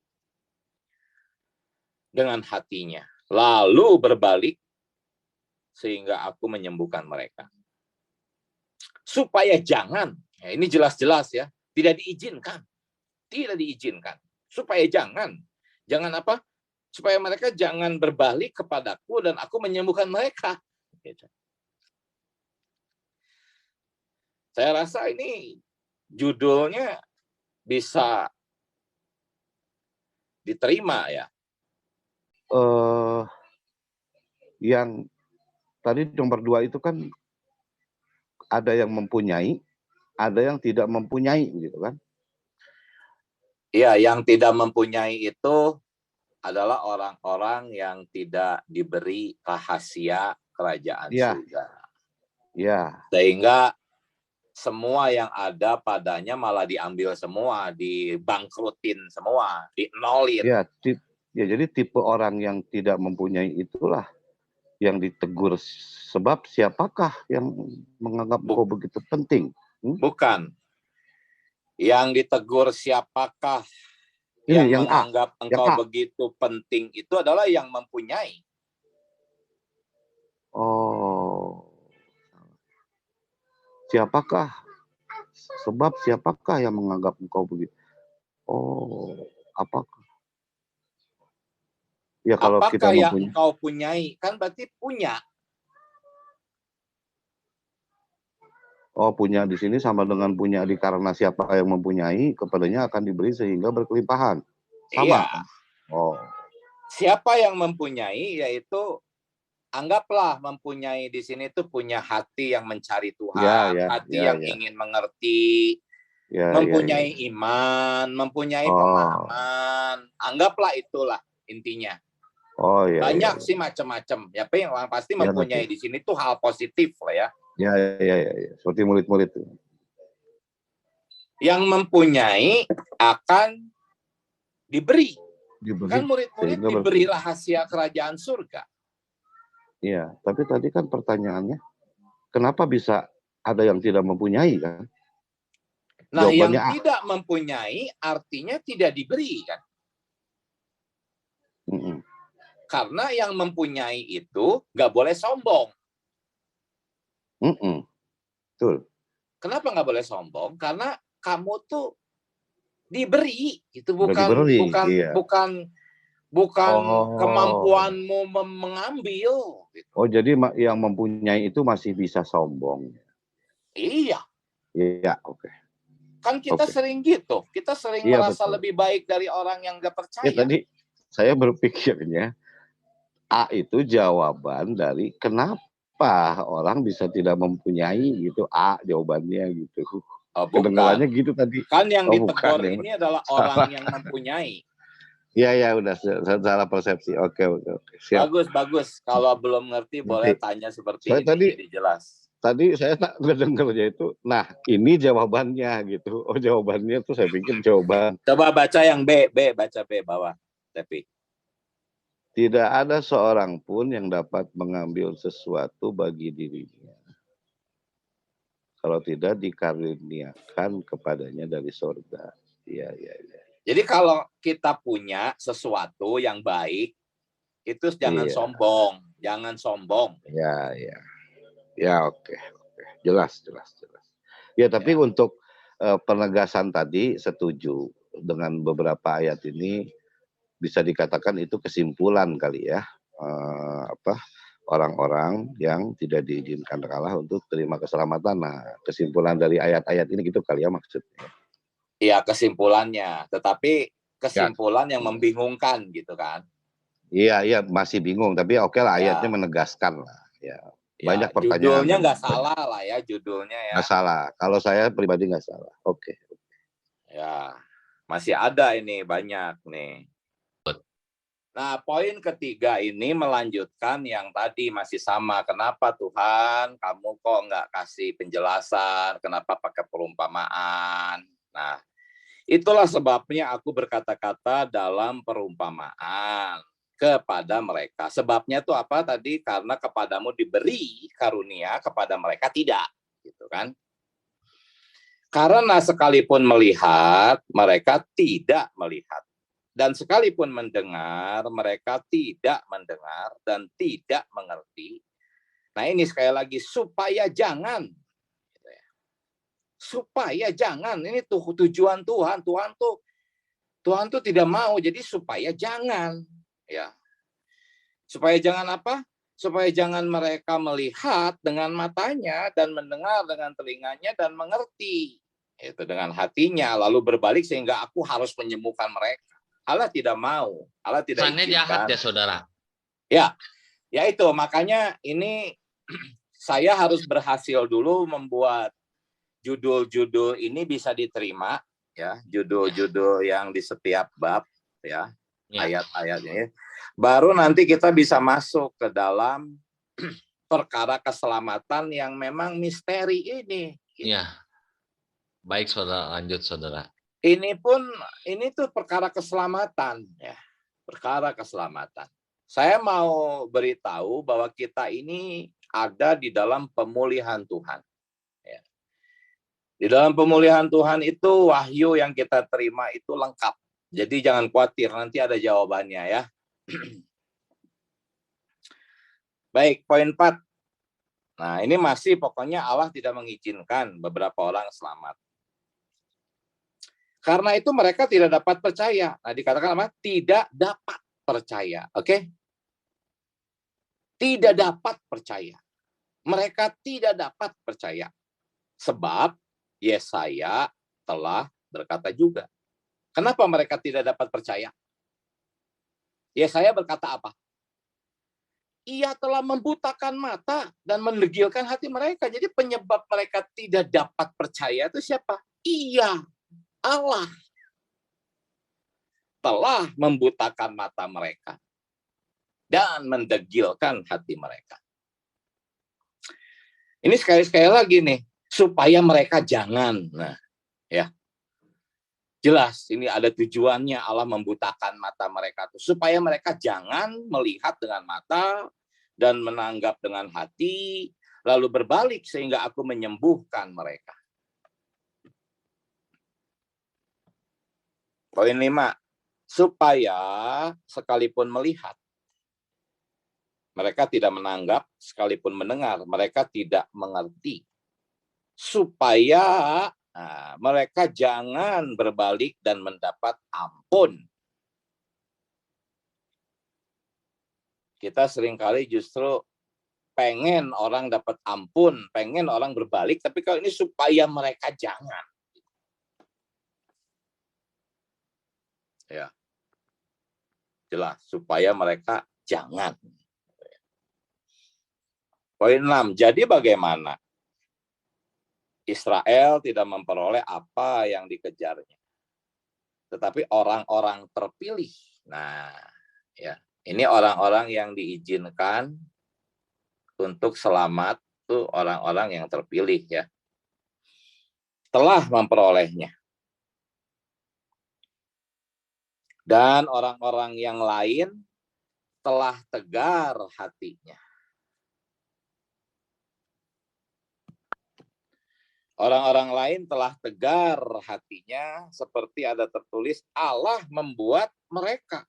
dengan hatinya. Lalu berbalik sehingga aku menyembuhkan mereka. Supaya jangan, ya ini jelas-jelas ya, tidak diizinkan. Tidak diizinkan. Supaya jangan apa? Supaya mereka jangan berbalik kepadaku dan aku menyembuhkan mereka. Gitu. Saya rasa ini judulnya bisa diterima ya. Yang tadi nomor 2 itu kan ada yang mempunyai, ada yang tidak mempunyai, gitu kan? Iya, yang tidak mempunyai itu adalah orang-orang yang tidak diberi rahasia kerajaan surga. Ya. Sehingga semua yang ada padanya malah diambil semua, dibangkrutin semua, dinolin. Ya, jadi tipe orang yang tidak mempunyai itulah yang ditegur, sebab siapakah yang menganggap engkau begitu penting? Bukan. Yang ditegur siapakah yang menganggap engkau begitu penting itu adalah yang mempunyai. Oh. Siapakah? Sebab siapakah yang menganggap engkau begitu? Oh, apakah? Ya, kalau apakah kita yang engkau punyai? Kan berarti punya. Oh, punya di sini sama dengan punya karena siapa yang mempunyai, kepadanya akan diberi sehingga berkelimpahan. Sama. Iya. Oh. Siapa yang mempunyai, yaitu anggaplah mempunyai di sini itu punya hati yang mencari Tuhan, hati yang ingin mengerti, mempunyai iman, mempunyai pemahaman. Anggaplah itulah intinya. Oh iya. Banyak Iya. sih macam-macam. Ya, yang pasti Ya, mempunyai di sini tuh hal positif lah ya. Ya. Seperti murid-murid. Yang mempunyai akan diberi. Kan murid-murid sehingga diberi rahasia kerajaan surga. Iya, tapi tadi kan pertanyaannya, kenapa bisa ada yang tidak mempunyai kan? Nah, Jawabannya yang tidak mempunyai artinya tidak diberi kan? Karena yang mempunyai itu nggak boleh sombong. Betul. Kenapa nggak boleh sombong? Karena kamu tuh diberi, itu bukan kemampuanmu mengambil. Gitu. Oh, jadi yang mempunyai itu masih bisa sombong. Iya. Iya, oke. Kan kita sering gitu, kita sering merasa betul. Lebih baik dari orang yang nggak percaya. Ya, tadi saya berpikirnya A itu jawaban dari kenapa orang bisa tidak mempunyai gitu. A jawabannya gitu. Kedengarannya gitu tadi. Kan yang ditegur ini adalah orang yang mempunyai. Iya, udah salah persepsi. Oke. Siap. Bagus. Kalau belum ngerti boleh tanya seperti ini jadi jelas. Tadi saya tak mendengarnya itu, nah ini jawabannya gitu. Oh, jawabannya tuh saya pikir jawaban. Coba baca yang baca B bawah. Tapi tidak ada seorang pun yang dapat mengambil sesuatu bagi dirinya kalau tidak dikaruniakan kepadanya dari surga. Iya. Jadi kalau kita punya sesuatu yang baik, itu jangan sombong, jangan sombong. Ya, oke. Jelas. Ya, tapi untuk penegasan tadi setuju dengan beberapa ayat ini, bisa dikatakan itu kesimpulan kali ya, orang-orang yang tidak diizinkan Allah untuk terima keselamatan. Nah, kesimpulan dari ayat-ayat ini gitu kali ya maksudnya. Iya, kesimpulannya, tetapi kesimpulan yang membingungkan gitu kan. Iya, masih bingung, tapi oke lah ayatnya menegaskan lah. Ya. Banyak pertanyaan. Judulnya nggak salah lah ya, judulnya ya. Nggak salah. Kalau saya pribadi nggak salah. Oke. Ya, masih ada ini banyak nih. Nah, poin ketiga ini melanjutkan yang tadi masih sama. Kenapa Tuhan kamu kok nggak kasih penjelasan? Kenapa pakai perumpamaan? Nah, itulah sebabnya aku berkata-kata dalam perumpamaan kepada mereka. Sebabnya itu apa tadi? Karena kepadamu diberi karunia, kepada mereka tidak, gitu kan? Karena sekalipun melihat, mereka tidak melihat. Dan sekalipun mendengar, mereka tidak mendengar dan tidak mengerti. Nah, ini sekali lagi supaya jangan. Supaya jangan. Ini tuh tujuan Tuhan. Tuhan tuh tidak mau, jadi supaya jangan. Ya, supaya jangan apa? Supaya jangan mereka melihat dengan matanya dan mendengar dengan telinganya dan mengerti itu dengan hatinya lalu berbalik sehingga aku harus menyembuhkan mereka. Allah tidak mau, Allah tidak izinkan. Jahat ya saudara. Ya itu makanya ini saya harus berhasil dulu membuat judul-judul ini bisa diterima ya, judul-judul yang di setiap bab ya. Ayat-ayatnya, baru nanti kita bisa masuk ke dalam perkara keselamatan yang memang misteri ini. Iya, baik saudara, lanjut saudara. Ini tuh perkara keselamatan ya, perkara keselamatan. Saya mau beritahu bahwa kita ini ada di dalam pemulihan Tuhan. Ya. Di dalam pemulihan Tuhan itu wahyu yang kita terima itu lengkap. Jadi jangan khawatir, nanti ada jawabannya ya. Baik, poin 4. Nah, ini masih pokoknya Allah tidak mengizinkan beberapa orang selamat. Karena itu mereka tidak dapat percaya. Nah, dikatakan apa? Tidak dapat percaya. Oke? Tidak dapat percaya. Mereka tidak dapat percaya. Sebab Yesaya telah berkata juga. Kenapa mereka tidak dapat percaya? Yesaya berkata apa? Ia telah membutakan mata dan mendegilkan hati mereka. Jadi penyebab mereka tidak dapat percaya itu siapa? Ia, Allah. Telah membutakan mata mereka. dan mendegilkan hati mereka. Ini sekali-sekali lagi nih, supaya mereka jangan. Nah, ya. Jelas ini ada tujuannya, Allah membutakan mata mereka tuh supaya mereka jangan melihat dengan mata dan menanggap dengan hati, lalu berbalik sehingga aku menyembuhkan mereka. Poin 5, supaya sekalipun melihat, mereka tidak menanggap, sekalipun mendengar, mereka tidak mengerti. Supaya mereka jangan berbalik dan mendapat ampun. Kita seringkali justru pengen orang dapat ampun, pengen orang berbalik, tapi kalau ini supaya mereka jangan. Ya. Jelas, supaya mereka jangan. Poin 6, jadi bagaimana Israel tidak memperoleh apa yang dikejarnya, tetapi orang-orang terpilih. Nah, ya, ini orang-orang yang diizinkan untuk selamat tuh orang-orang yang terpilih ya, telah memperolehnya. Dan orang-orang yang lain telah tegar hatinya. Orang-orang lain telah tegar hatinya, seperti ada tertulis, Allah membuat mereka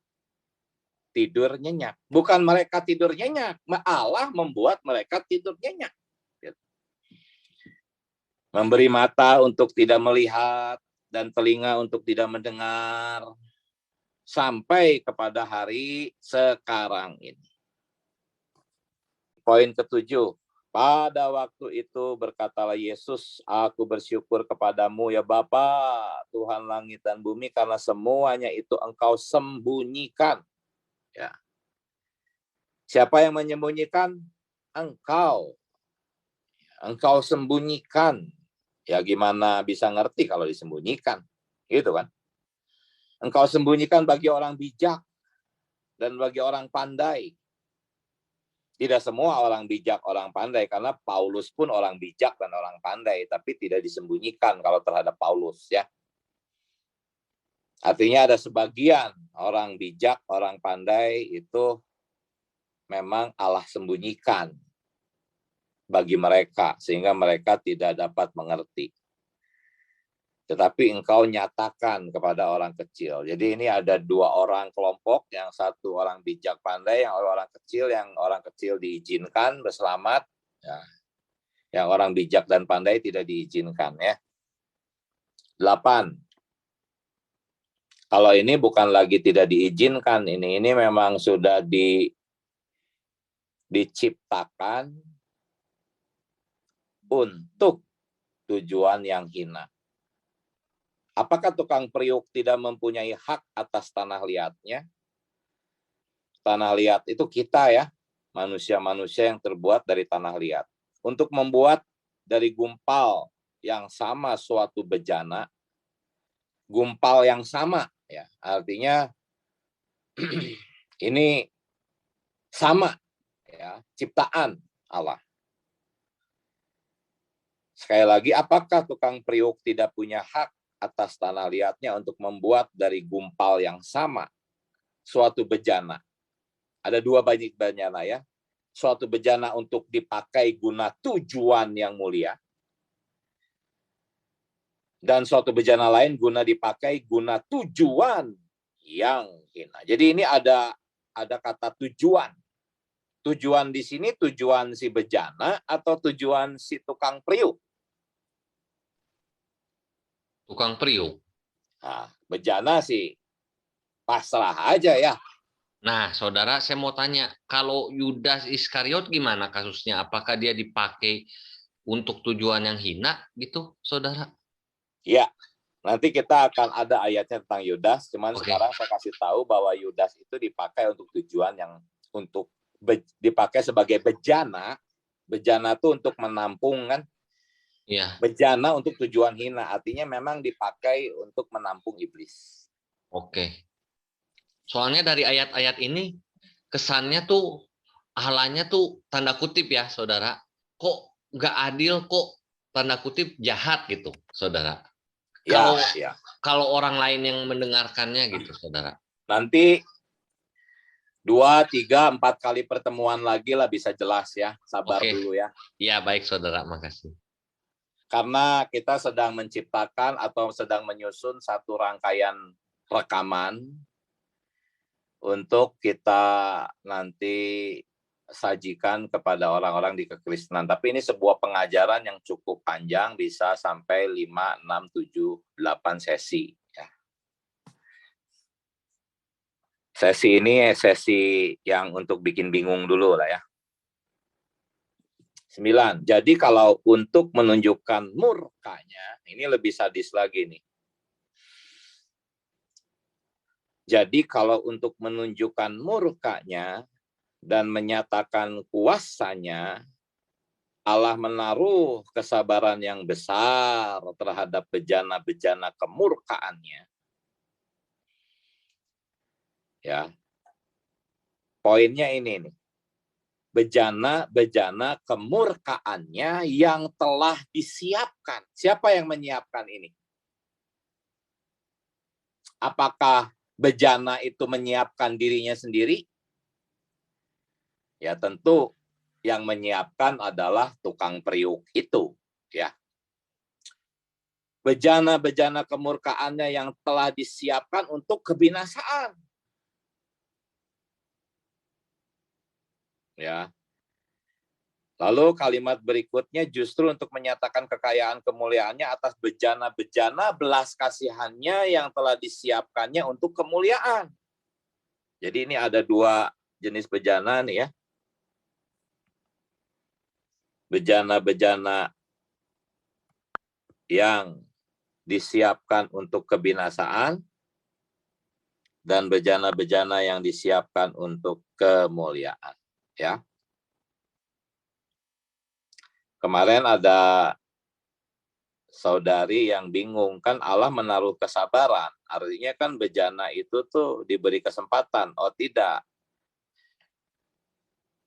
tidur nyenyak. Bukan mereka tidur nyenyak, Allah membuat mereka tidur nyenyak. Memberi mata untuk tidak melihat, dan telinga untuk tidak mendengar, sampai kepada hari sekarang ini. Poin ke-7. Pada waktu itu berkatalah Yesus, aku bersyukur kepadamu ya Bapa, Tuhan langit dan bumi, karena semuanya itu Engkau sembunyikan. Ya. Siapa yang menyembunyikan? Engkau. Engkau sembunyikan. Ya gimana bisa ngerti kalau disembunyikan? Gitu kan? Engkau sembunyikan bagi orang bijak dan bagi orang pandai. Tidak semua orang bijak, orang pandai, karena Paulus pun orang bijak dan orang pandai, tapi tidak disembunyikan kalau terhadap Paulus ya. Artinya ada sebagian orang bijak, orang pandai itu memang Allah sembunyikan bagi mereka, sehingga mereka tidak dapat mengerti. Tetapi Engkau nyatakan kepada orang kecil. Jadi ini ada dua orang kelompok, yang satu orang bijak pandai, yang orang kecil diizinkan berselamat, ya. Yang orang bijak dan pandai tidak diizinkan ya. 8. Kalau ini bukan lagi tidak diizinkan, ini memang sudah diciptakan untuk tujuan yang hina. Apakah tukang periuk tidak mempunyai hak atas tanah liatnya? Tanah liat itu kita ya, manusia-manusia yang terbuat dari tanah liat. Untuk membuat dari gumpal yang sama suatu bejana, gumpal yang sama ya, artinya ini sama ya, ciptaan Allah. Sekali lagi, apakah tukang periuk tidak punya hak atas tanah liatnya untuk membuat dari gumpal yang sama suatu bejana? Ada dua bejana ya. Suatu bejana untuk dipakai guna tujuan yang mulia, dan suatu bejana lain guna dipakai guna tujuan yang hina. Jadi ini ada kata tujuan. Tujuan di sini tujuan si bejana atau tujuan si tukang periuk? Tukang periuk. Nah, bejana sih pasrah aja ya. Nah, saudara, saya mau tanya, kalau Yudas Iskariot gimana kasusnya? Apakah dia dipakai untuk tujuan yang hina gitu, saudara? Ya, nanti kita akan ada ayatnya tentang Yudas, cuman Oke. sekarang saya kasih tahu bahwa Yudas itu dipakai untuk tujuan yang dipakai sebagai bejana. Bejana itu untuk menampung kan? Iya. Bejana untuk tujuan hina, artinya memang dipakai untuk menampung iblis. Oke. Soalnya dari ayat-ayat ini kesannya tuh Allahnya tuh tanda kutip ya saudara, kok nggak adil, kok tanda kutip jahat gitu saudara. Kalau kalau orang lain yang mendengarkannya gitu saudara. Nanti 2, 3, 4 kali pertemuan lagi lah bisa jelas ya. Sabar dulu ya. Iya baik saudara, makasih. Karena kita sedang menciptakan atau sedang menyusun satu rangkaian rekaman untuk kita nanti sajikan kepada orang-orang di kekristenan. Tapi ini sebuah pengajaran yang cukup panjang, bisa sampai 5, 6, 7, 8 sesi. Ya. Sesi ini sesi yang untuk bikin bingung dulu lah ya. 9. Jadi kalau untuk menunjukkan murkanya, ini lebih sadis lagi nih. Jadi kalau untuk menunjukkan murkanya dan menyatakan kuasanya, Allah menaruh kesabaran yang besar terhadap bejana-bejana kemurkaannya. Ya. Poinnya ini nih. Bejana-bejana kemurkaannya yang telah disiapkan. Siapa yang menyiapkan ini? Apakah bejana itu menyiapkan dirinya sendiri? Ya tentu yang menyiapkan adalah tukang periuk itu. Ya. Bejana-bejana kemurkaannya yang telah disiapkan untuk kebinasaan. Ya. Lalu kalimat berikutnya justru untuk menyatakan kekayaan kemuliaannya atas bejana-bejana belas kasihannya yang telah disiapkannya untuk kemuliaan. Jadi ini ada 2 jenis bejana nih ya. Bejana-bejana yang disiapkan untuk kebinasaan dan bejana-bejana yang disiapkan untuk kemuliaan. Ya. Kemarin ada saudari yang bingung, kan Allah menaruh kesabaran. Artinya kan bejana itu tuh diberi kesempatan. Oh tidak.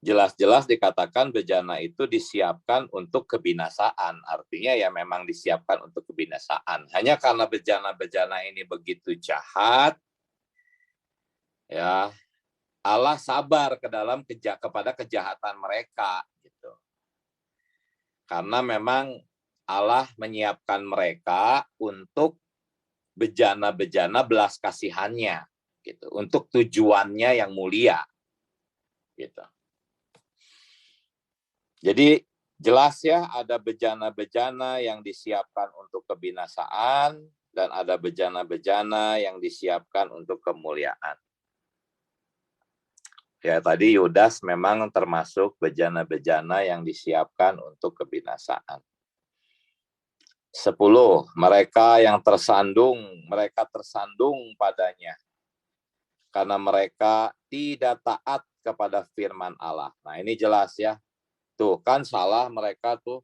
Jelas-jelas dikatakan bejana itu disiapkan untuk kebinasaan. Artinya ya memang disiapkan untuk kebinasaan. Hanya karena bejana-bejana ini begitu jahat, ya Allah sabar kepada kejahatan mereka gitu. Karena memang Allah menyiapkan mereka untuk bejana-bejana belas kasihannya gitu, untuk tujuannya yang mulia gitu. Jadi jelas ya, ada bejana-bejana yang disiapkan untuk kebinasaan dan ada bejana-bejana yang disiapkan untuk kemuliaan. Ya, tadi Yudas memang termasuk bejana-bejana yang disiapkan untuk kebinasaan. 10. Mereka yang mereka tersandung padanya karena mereka tidak taat kepada firman Allah. Nah, ini jelas ya. Tuh, kan salah mereka tuh.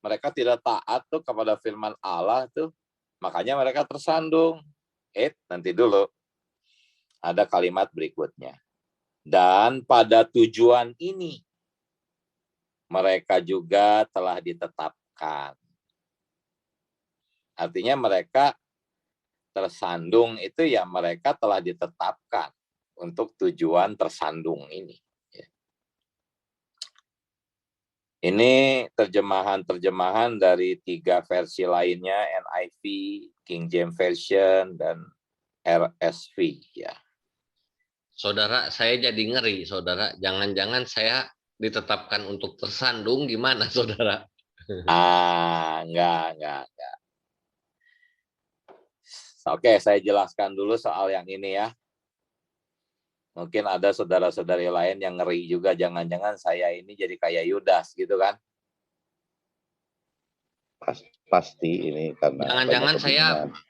Mereka tidak taat tuh kepada firman Allah tuh. Makanya mereka tersandung. Nanti dulu. Ada kalimat berikutnya. Dan pada tujuan ini, mereka juga telah ditetapkan. Artinya mereka tersandung itu ya mereka telah ditetapkan untuk tujuan tersandung ini. Ini terjemahan-terjemahan dari 3 versi lainnya, NIV, King James Version, dan RSV ya. Saudara, saya jadi ngeri, saudara. Jangan-jangan saya ditetapkan untuk tersandung, gimana, saudara? Enggak. Oke, saya jelaskan dulu soal yang ini ya. Mungkin ada saudara-saudari lain yang ngeri juga, jangan-jangan saya ini jadi kayak Yudas gitu kan. Pasti ini karena jangan-jangan saya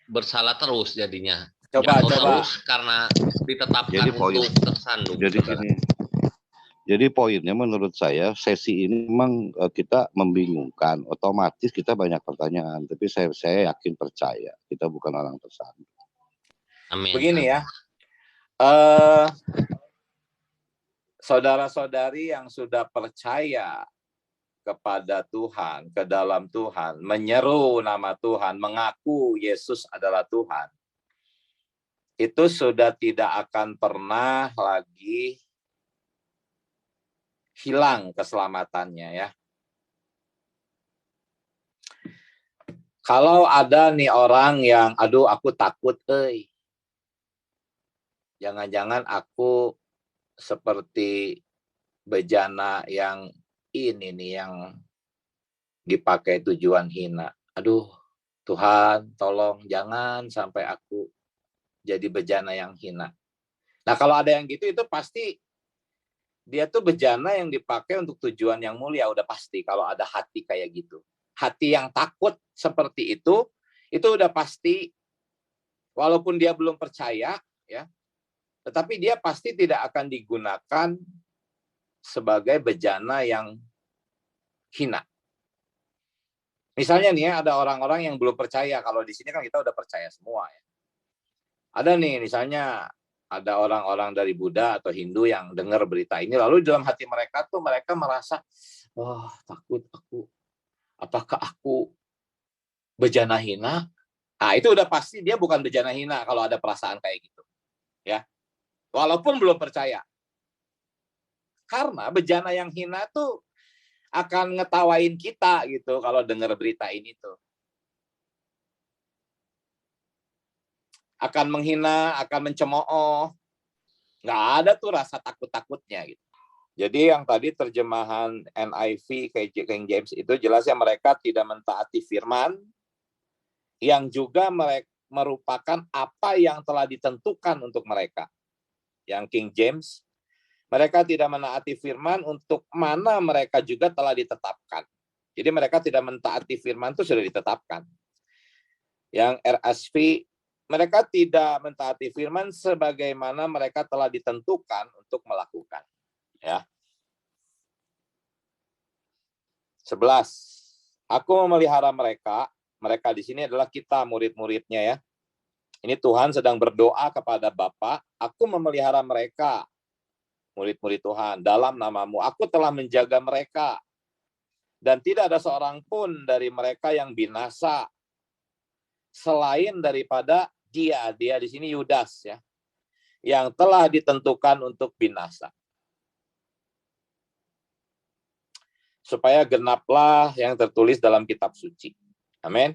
bersalah terus jadinya. Coba terus karena ditetapkan untuk tersandung. Jadi poinnya menurut saya sesi ini memang kita membingungkan, otomatis kita banyak pertanyaan, tapi saya yakin percaya kita bukan orang tersandung. Amin. Begini ya, saudara-saudari yang sudah percaya kepada Tuhan, ke dalam Tuhan, menyeru nama Tuhan, mengaku Yesus adalah Tuhan, itu sudah tidak akan pernah lagi hilang keselamatannya ya. Kalau ada nih orang yang, aduh aku takut, jangan-jangan aku seperti bejana yang ini nih, yang dipakai tujuan hina. Aduh, Tuhan tolong jangan sampai aku jadi bejana yang hina. Nah kalau ada yang gitu, itu pasti dia tuh bejana yang dipakai untuk tujuan yang mulia, udah pasti kalau ada hati kayak gitu. Hati yang takut seperti itu udah pasti, walaupun dia belum percaya, ya, tetapi dia pasti tidak akan digunakan sebagai bejana yang hina. Misalnya nih ya, ada orang-orang yang belum percaya, kalau di sini kan kita udah percaya semua ya. Ada nih, misalnya ada orang-orang dari Buddha atau Hindu yang dengar berita ini, lalu dalam hati mereka tuh mereka merasa, wah takut aku, apakah aku bejana hina? Nah itu udah pasti dia bukan bejana hina kalau ada perasaan kayak gitu, ya. Walaupun belum percaya. Karena bejana yang hina tuh akan ngetawain kita gitu kalau dengar berita ini tuh. Akan menghina, akan mencemooh. Nggak ada tuh rasa takut-takutnya gitu. Jadi yang tadi terjemahan NIV King James itu jelasnya mereka tidak mentaati firman, yang juga mereka merupakan apa yang telah ditentukan untuk mereka. Yang King James, mereka tidak menaati firman untuk mana mereka juga telah ditetapkan. Jadi mereka tidak mentaati firman itu sudah ditetapkan. Yang RSV, mereka tidak mentaati firman sebagaimana mereka telah ditentukan untuk melakukan. Ya. 11. Aku memelihara mereka. Mereka di sini adalah kita, murid-muridnya ya. Ini Tuhan sedang berdoa kepada Bapa. Aku memelihara mereka, murid-murid Tuhan, dalam namamu. Aku telah menjaga mereka. Dan tidak ada seorang pun dari mereka yang binasa selain daripada dia di sini Yudas ya, yang telah ditentukan untuk binasa. Supaya genaplah yang tertulis dalam kitab suci. Amin.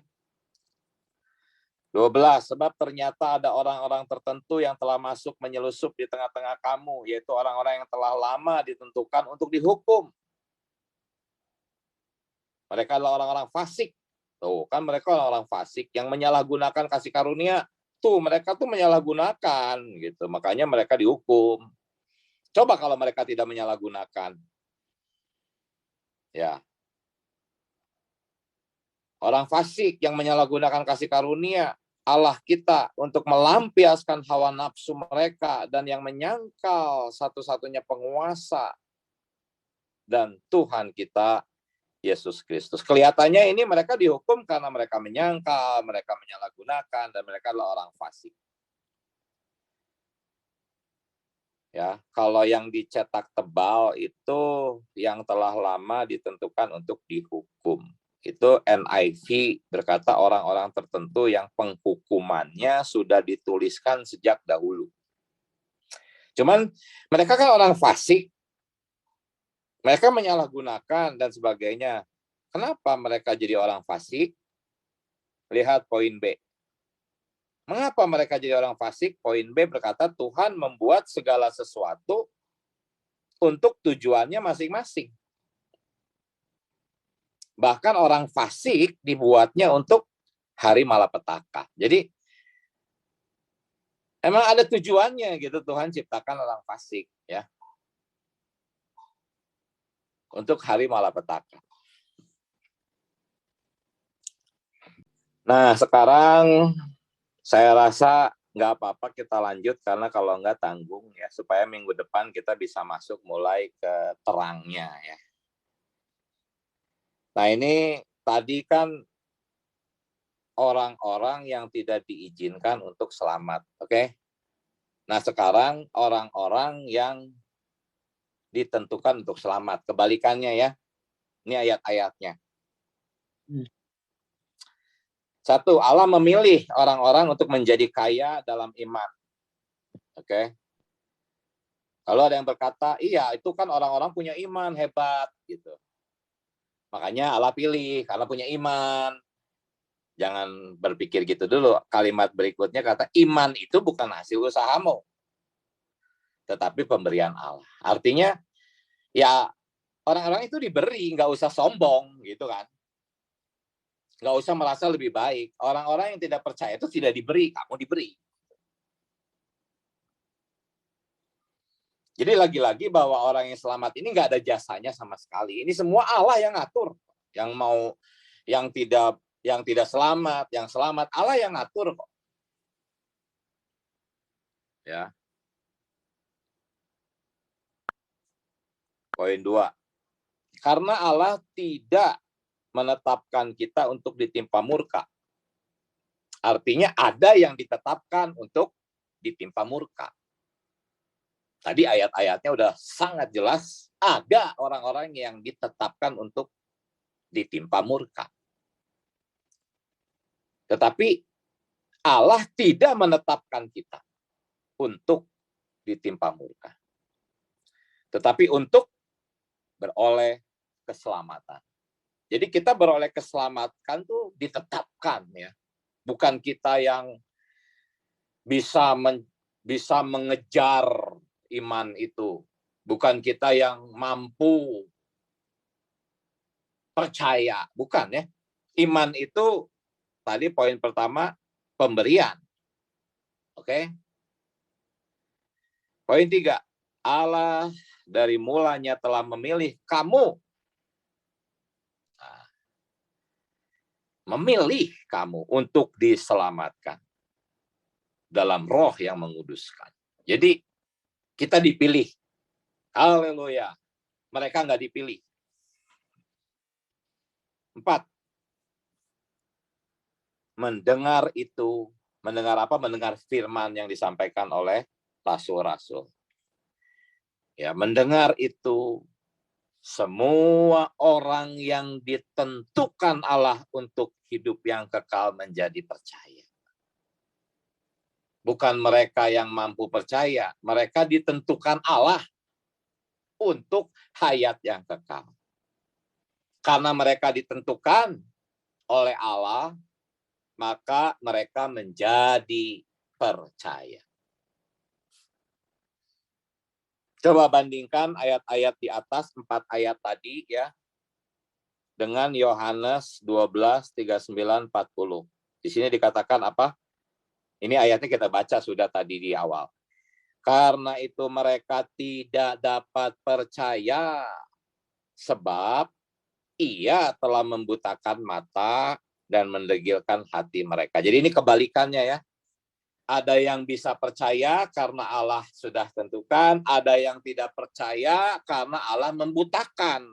12. Sebab ternyata ada orang-orang tertentu yang telah masuk menyelusup di tengah-tengah kamu, yaitu orang-orang yang telah lama ditentukan untuk dihukum. Mereka adalah orang-orang fasik. Tuh, kan mereka orang-orang fasik yang menyalahgunakan kasih karunia. Tuh, mereka tuh menyalahgunakan gitu. Makanya mereka dihukum. Coba kalau mereka tidak menyalahgunakan. Ya. Orang fasik yang menyalahgunakan kasih karunia Allah kita untuk melampiaskan hawa nafsu mereka dan yang menyangkal satu-satunya penguasa dan Tuhan kita Yesus Kristus. Kelihatannya ini mereka dihukum karena mereka menyangkal, mereka menyalahgunakan, dan mereka adalah orang fasik. Ya, kalau yang dicetak tebal itu yang telah lama ditentukan untuk dihukum. Itu NIV berkata orang-orang tertentu yang penghukumannya sudah dituliskan sejak dahulu. Cuman mereka kan orang fasik, mereka menyalahgunakan dan sebagainya. Kenapa mereka jadi orang fasik? Lihat poin B. Mengapa mereka jadi orang fasik? Poin B berkata Tuhan membuat segala sesuatu untuk tujuannya masing-masing. Bahkan orang fasik dibuatnya untuk hari malapetaka. Jadi emang ada tujuannya gitu Tuhan ciptakan orang fasik ya. Untuk hari malapetaka. Nah, sekarang saya rasa nggak apa-apa kita lanjut karena kalau nggak tanggung ya, supaya minggu depan kita bisa masuk mulai ke terangnya ya. Nah, ini tadi kan orang-orang yang tidak diizinkan untuk selamat, oke? Nah, sekarang orang-orang yang ditentukan untuk selamat. Kebalikannya ya. Ini ayat-ayatnya. 1, Allah memilih orang-orang untuk menjadi kaya dalam iman. Oke. Kalau ada yang berkata, iya itu kan orang-orang punya iman hebat gitu. Makanya Allah pilih karena punya iman. Jangan berpikir gitu dulu. Kalimat berikutnya kata iman itu bukan hasil usahamu, tetapi pemberian Allah. Artinya ya orang-orang itu diberi, nggak usah sombong gitu kan. Nggak usah merasa lebih baik. Orang-orang yang tidak percaya itu tidak diberi, kamu diberi. Jadi lagi-lagi bahwa orang yang selamat ini nggak ada jasanya sama sekali. Ini semua Allah yang ngatur. Yang mau, yang tidak selamat, yang selamat, Allah yang ngatur kok. Ya. Poin 2. Karena Allah tidak menetapkan kita untuk ditimpa murka. Artinya ada yang ditetapkan untuk ditimpa murka. Tadi ayat-ayatnya udah sangat jelas, ada orang-orang yang ditetapkan untuk ditimpa murka. Tetapi Allah tidak menetapkan kita untuk ditimpa murka. Tetapi untuk beroleh keselamatan. Jadi kita beroleh keselamatan tuh ditetapkan ya. Bukan kita yang bisa mengejar iman itu. Bukan kita yang mampu percaya, bukan ya. Iman itu tadi poin pertama pemberian. Oke. Poin 3, Allah dari mulanya telah memilih kamu. Nah, memilih kamu untuk diselamatkan dalam roh yang menguduskan. Jadi kita dipilih. Haleluya. Mereka nggak dipilih. 4. Mendengar itu, mendengar apa? Mendengar firman yang disampaikan oleh rasul-rasul. Ya, mendengar itu semua orang yang ditentukan Allah untuk hidup yang kekal menjadi percaya. Bukan mereka yang mampu percaya, mereka ditentukan Allah untuk hayat yang kekal. Karena mereka ditentukan oleh Allah, maka mereka menjadi percaya. Coba bandingkan ayat-ayat di atas, 4 ayat tadi ya, dengan Yohanes 12, 39, 40. Di sini dikatakan apa? Ini ayatnya kita baca sudah tadi di awal. Karena itu mereka tidak dapat percaya, sebab ia telah membutakan mata dan mendegilkan hati mereka. Jadi ini kebalikannya ya. Ada yang bisa percaya karena Allah sudah tentukan, ada yang tidak percaya karena Allah membutakan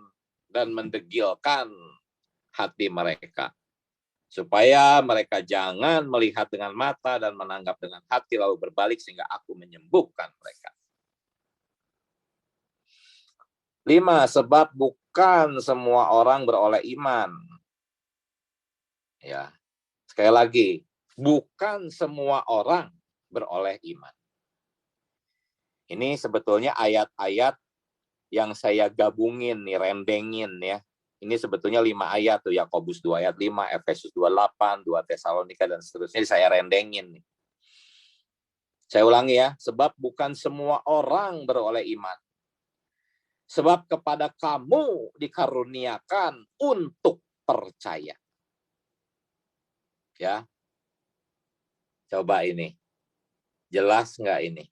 dan mendegilkan hati mereka. Supaya mereka jangan melihat dengan mata dan menanggap dengan hati lalu berbalik sehingga aku menyembuhkan mereka. 5. Sebab bukan semua orang beroleh iman. Ya. Sekali lagi, bukan semua orang beroleh iman. Ini sebetulnya ayat-ayat yang saya gabungin nih, rendengin ya. Ini sebetulnya 5 ayat tuh, Yakobus 2 ayat 5, Efesus 2:8, 2 Tesalonika dan seterusnya saya rendengin nih. Saya ulangi ya, sebab bukan semua orang beroleh iman. Sebab kepada kamu dikaruniakan untuk percaya. Ya. Coba ini. Jelas nggak ini?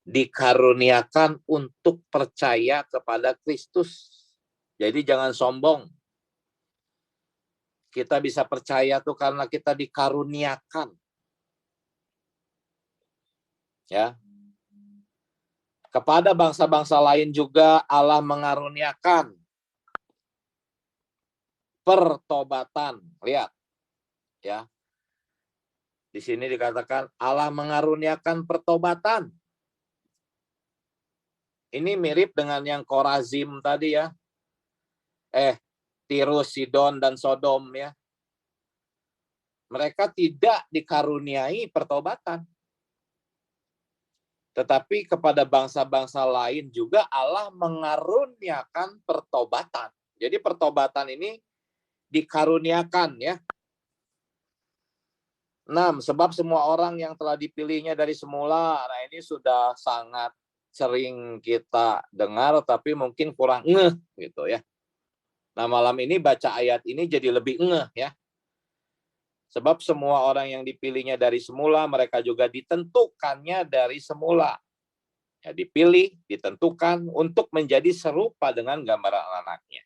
Dikaruniakan untuk percaya kepada Kristus. Jadi jangan sombong. Kita bisa percaya tuh karena kita dikaruniakan. Ya. Kepada bangsa-bangsa lain juga Allah mengaruniakan pertobatan. Lihat. Ya. Di sini dikatakan Allah mengaruniakan pertobatan. Ini mirip dengan yang Korazim tadi ya. Tirus, Sidon, dan Sodom ya. Mereka tidak dikaruniai pertobatan. Tetapi kepada bangsa-bangsa lain juga Allah mengaruniakan pertobatan. Jadi pertobatan ini dikaruniakan ya. 6. Sebab semua orang yang telah dipilihnya dari semula. Nah, ini sudah sangat sering kita dengar, tapi mungkin kurang ngeh gitu ya. Nah, malam ini baca ayat ini jadi lebih ngeh ya. Sebab semua orang yang dipilihnya dari semula, mereka juga ditentukannya dari semula. Ya, dipilih, ditentukan untuk menjadi serupa dengan gambaran anaknya.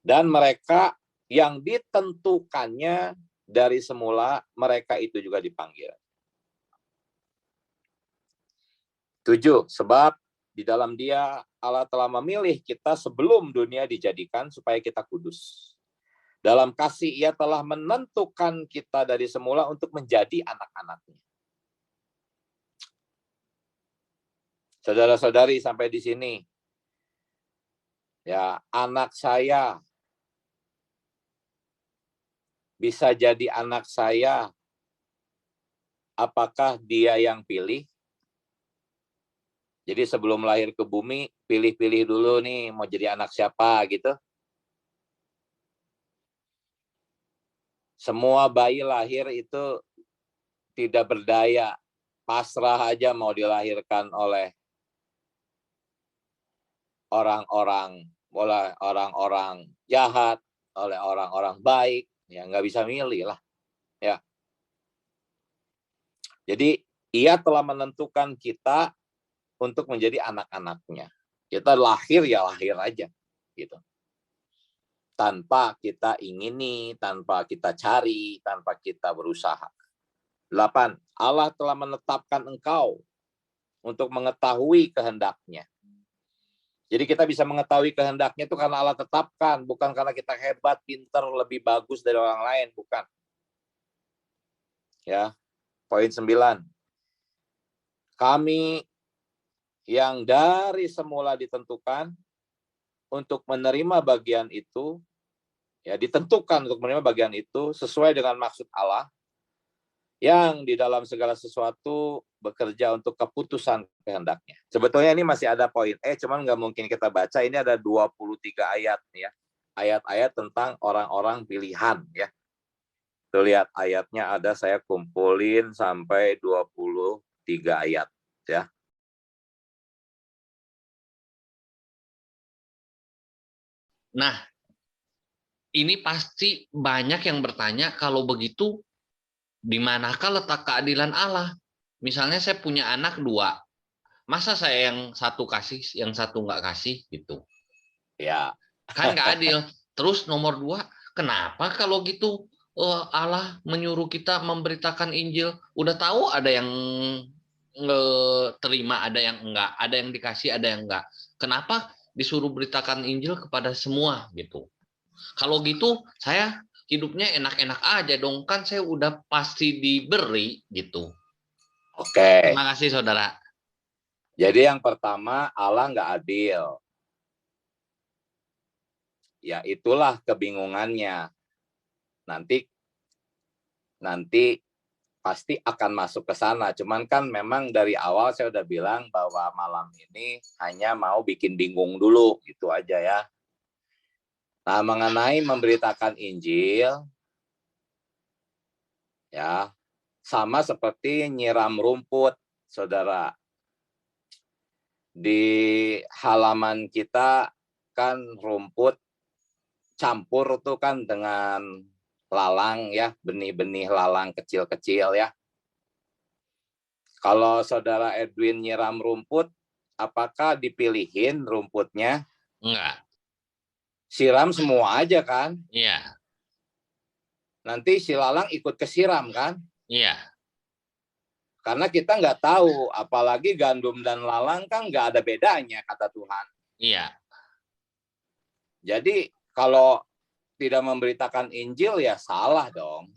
Dan mereka yang ditentukannya dari semula, mereka itu juga dipanggil. 7. Sebab di dalam Dia Allah telah memilih kita sebelum dunia dijadikan supaya kita kudus. Dalam kasih Ia telah menentukan kita dari semula untuk menjadi anak-anaknya. Saudara-saudari sampai di sini. Ya, anak saya bisa jadi anak saya, apakah dia yang pilih? Jadi sebelum lahir ke bumi, pilih-pilih dulu nih, mau jadi anak siapa gitu. Semua bayi lahir itu tidak berdaya, pasrah aja mau dilahirkan oleh orang-orang jahat, oleh orang-orang baik. Ya nggak bisa milih lah, ya. Jadi Ia telah menentukan kita untuk menjadi anak-anaknya. Kita lahir ya lahir aja, gitu. Tanpa kita ingini, tanpa kita cari, tanpa kita berusaha. 8. Allah telah menetapkan engkau untuk mengetahui kehendak-Nya. Jadi kita bisa mengetahui kehendak-Nya itu karena Allah tetapkan, bukan karena kita hebat, pintar, lebih bagus dari orang lain, bukan. Ya. Poin 9. Kami yang dari semula ditentukan untuk menerima bagian itu, ya ditentukan untuk menerima bagian itu sesuai dengan maksud Allah, yang di dalam segala sesuatu bekerja untuk keputusan kehendak-Nya. Sebetulnya ini masih ada poin cuman nggak mungkin kita baca. Ini ada 23 ayat ya. Ayat-ayat tentang orang-orang pilihan ya. Tuh lihat ayatnya ada, saya kumpulin sampai 23 ayat ya. Nah, ini pasti banyak yang bertanya, kalau begitu di manakah letak keadilan Allah? Misalnya saya punya anak 2, masa saya yang satu kasih, yang satu nggak kasih gitu? Ya. Kan nggak adil. Terus nomor 2, kenapa kalau gitu Allah menyuruh kita memberitakan Injil? Udah tahu ada yang terima, ada yang enggak, ada yang dikasih, ada yang enggak. Kenapa disuruh beritakan Injil kepada semua gitu? Kalau gitu saya hidupnya enak-enak aja dong, kan saya udah pasti diberi gitu. Oke. Terima kasih saudara. Jadi yang pertama, Allah nggak adil. Ya itulah kebingungannya. Nanti pasti akan masuk ke sana. Cuman kan memang dari awal saya udah bilang bahwa malam ini hanya mau bikin bingung dulu, gitu aja ya. Nah, mengenai memberitakan Injil, ya sama seperti nyiram rumput, saudara. Di halaman kita kan rumput campur tuh kan dengan lalang ya, benih-benih lalang kecil-kecil ya. Kalau saudara Edwin nyiram rumput, apakah dipilihin rumputnya? Enggak. Siram semua aja kan? Iya. Nanti si lalang ikut kesiram kan? Iya. Karena kita nggak tahu, apalagi gandum dan lalang kan nggak ada bedanya kata Tuhan. Iya. Jadi kalau tidak memberitakan Injil ya salah dong.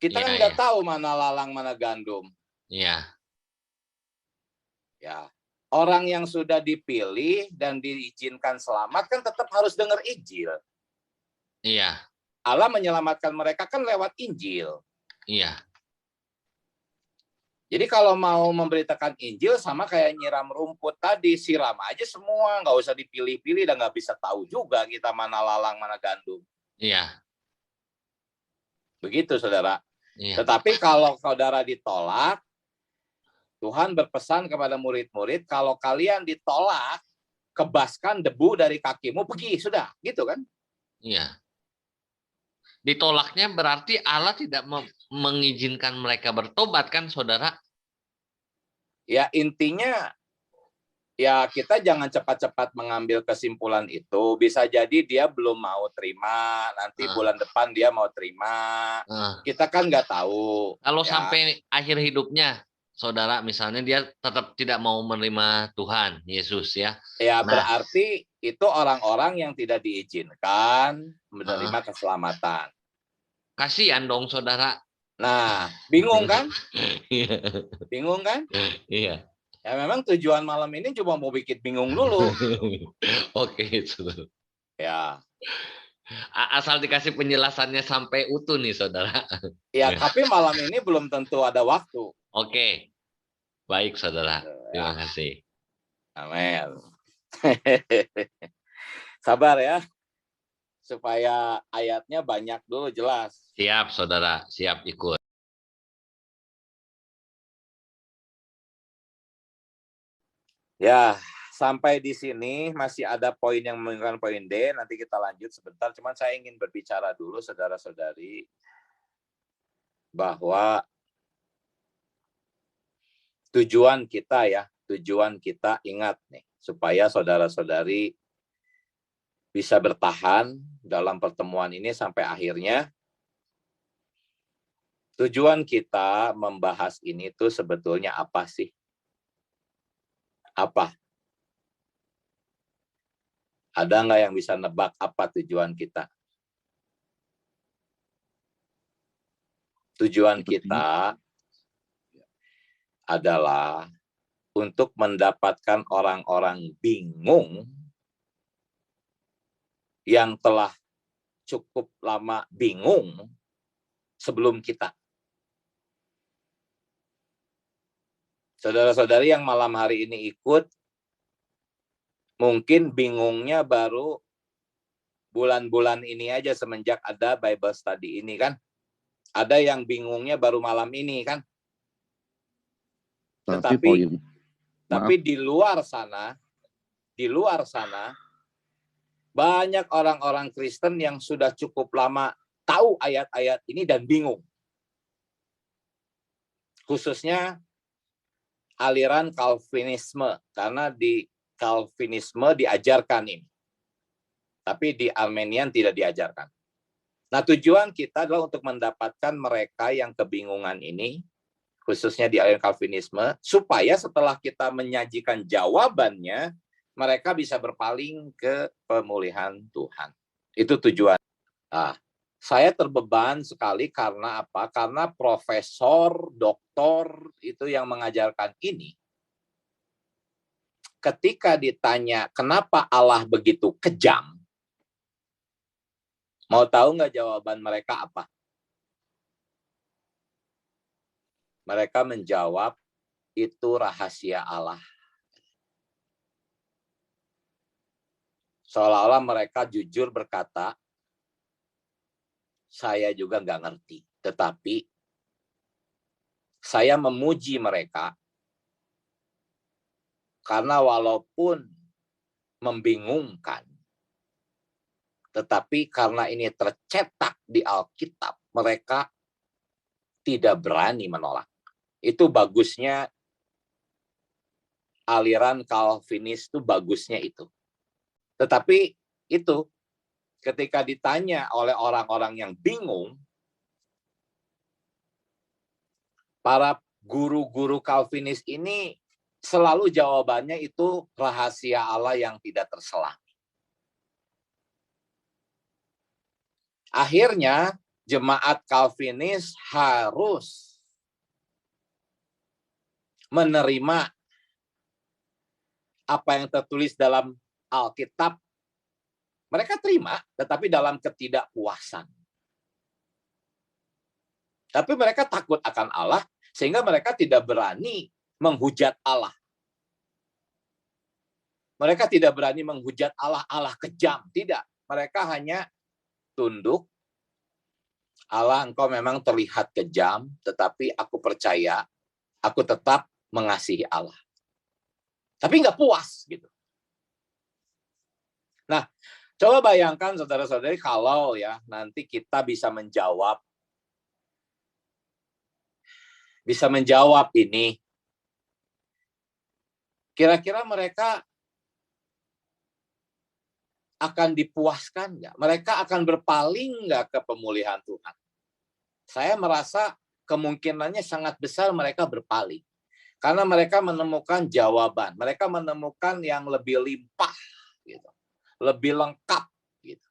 Kita kan nggak tahu mana lalang mana gandum. Iya. Ya. Orang yang sudah dipilih dan diizinkan selamat kan tetap harus dengar Injil. Iya. Allah menyelamatkan mereka kan lewat Injil. Iya. Jadi kalau mau memberitakan Injil sama kayak nyiram rumput tadi, siram aja semua, nggak usah dipilih-pilih dan nggak bisa tahu juga kita mana lalang, mana gandum. Iya. Begitu, saudara. Iya. Tetapi kalau saudara ditolak, Tuhan berpesan kepada murid-murid, kalau kalian ditolak, kebaskan debu dari kakimu, pergi, sudah. Gitu kan? Iya. Ditolaknya berarti Allah tidak mengizinkan mereka bertobat kan, saudara? Ya intinya, ya kita jangan cepat-cepat mengambil kesimpulan itu. Bisa jadi dia belum mau terima, nanti bulan depan dia mau terima. Kita kan nggak tahu. Kalau ya. Sampai akhir hidupnya, saudara, misalnya dia tetap tidak mau menerima Tuhan Yesus ya. Ya berarti itu orang-orang yang tidak diizinkan menerima keselamatan. Kasihan dong, saudara. Nah, bingung kan? Bingung kan? Iya. Ya memang tujuan malam ini cuma mau bikin bingung dulu. Oke, itu. Ya. Asal dikasih penjelasannya sampai utuh nih, saudara. Ya, tapi malam ini belum tentu ada waktu. Oke. Baik, saudara. Terima kasih. Amin. Sabar ya. Supaya ayatnya banyak dulu jelas. Siap, saudara. Siap ikut. Ya, sampai di sini masih ada poin yang menggunakan poin D. Nanti kita lanjut sebentar. Cuman saya ingin berbicara dulu, saudara-saudari, bahwa tujuan kita ingat nih, supaya saudara-saudari bisa bertahan dalam pertemuan ini sampai akhirnya. Tujuan kita membahas ini tuh sebetulnya apa sih? Apa? Ada nggak yang bisa nebak apa tujuan kita? Tujuan kita adalah untuk mendapatkan orang-orang bingung yang telah cukup lama bingung sebelum kita. Saudara-saudari yang malam hari ini ikut, mungkin bingungnya baru bulan-bulan ini aja semenjak ada Bible Study ini kan. Ada yang bingungnya baru malam ini kan. Tapi di luar sana banyak orang-orang Kristen yang sudah cukup lama tahu ayat-ayat ini dan bingung. Khususnya aliran Calvinisme, karena di Calvinisme diajarkan ini. Tapi di Armenian tidak diajarkan. Nah, tujuan kita adalah untuk mendapatkan mereka yang kebingungan ini, khususnya di aliran Calvinisme, supaya setelah kita menyajikan jawabannya, mereka bisa berpaling ke pemulihan Tuhan. Itu tujuan. Nah, saya terbeban sekali karena apa? Karena profesor, doktor itu yang mengajarkan ini. Ketika ditanya kenapa Allah begitu kejam, mau tahu nggak jawaban mereka apa? Mereka menjawab, itu rahasia Allah. Seolah-olah mereka jujur berkata, saya juga nggak ngerti. Tetapi saya memuji mereka karena walaupun membingungkan, tetapi karena ini tercetak di Alkitab, mereka tidak berani menolak. Itu bagusnya aliran Calvinis, itu bagusnya itu. Tetapi itu ketika ditanya oleh orang-orang yang bingung, para guru-guru Calvinis ini selalu jawabannya itu rahasia Allah yang tidak terselang. Akhirnya jemaat Calvinis harus menerima apa yang tertulis dalam Alkitab, mereka terima, tetapi dalam ketidakpuasan. Tapi mereka takut akan Allah, sehingga mereka tidak berani menghujat Allah. Mereka tidak berani menghujat Allah, Allah kejam. Tidak, mereka hanya tunduk. Allah, engkau memang terlihat kejam, tetapi aku percaya, aku tetap mengasihi Allah. Tapi nggak puas gitu. Nah, coba bayangkan saudara-saudari kalau ya nanti kita bisa menjawab ini. Kira-kira mereka akan dipuaskan nggak? Mereka akan berpaling nggak ke pemulihan Tuhan? Saya merasa kemungkinannya sangat besar mereka berpaling. Karena mereka menemukan jawaban, mereka menemukan yang lebih limpah, gitu, lebih lengkap. Gitu.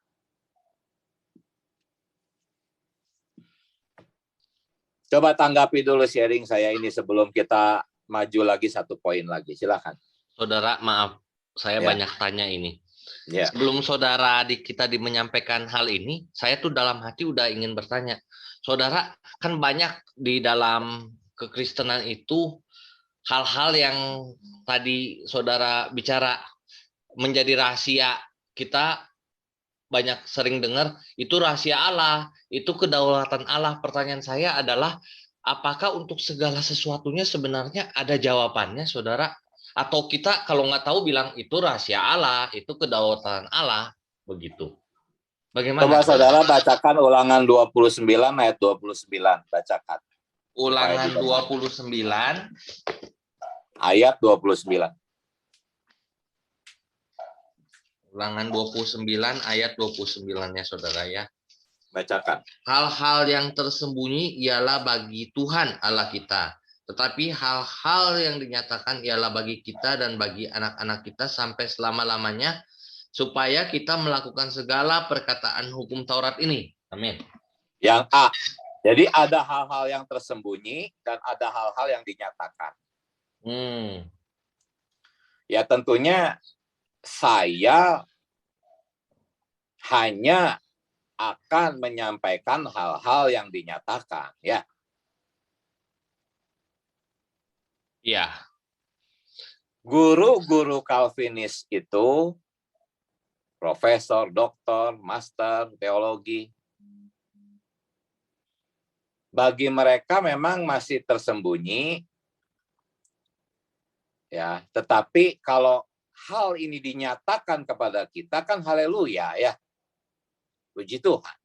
Coba tanggapi dulu sharing saya ini sebelum kita maju lagi satu poin lagi. Silakan. Saudara, maaf, saya banyak tanya ini. Sebelum saudara kita menyampaikan hal ini, saya tuh dalam hati udah ingin bertanya. Saudara, kan banyak di dalam kekristenan itu hal-hal yang tadi saudara bicara menjadi rahasia. Kita banyak sering dengar itu rahasia Allah, itu kedaulatan Allah. Pertanyaan saya adalah, apakah untuk segala sesuatunya sebenarnya ada jawabannya, saudara? Atau kita kalau nggak tahu bilang itu rahasia Allah, itu kedaulatan Allah, begitu. Bagaimana? Coba saudara bacakan Ulangan 29 ayat 29, bacakan. Ulangan 29 ayat 29. Ulangan 29 ayat 29 ya saudara ya. Bacakan. Hal-hal yang tersembunyi ialah bagi Tuhan Allah kita. Tetapi hal-hal yang dinyatakan ialah bagi kita dan bagi anak-anak kita sampai selama-lamanya, supaya kita melakukan segala perkataan hukum Taurat ini. Amin. Yang A. Jadi ada hal-hal yang tersembunyi dan ada hal-hal yang dinyatakan. Ya tentunya saya hanya akan menyampaikan hal-hal yang dinyatakan, ya. Iya. Guru-guru Calvinis itu profesor, doktor, master, teologi. Bagi mereka memang masih tersembunyi, ya. Tetapi kalau hal ini dinyatakan kepada kita kan haleluya ya. Puji Tuhan.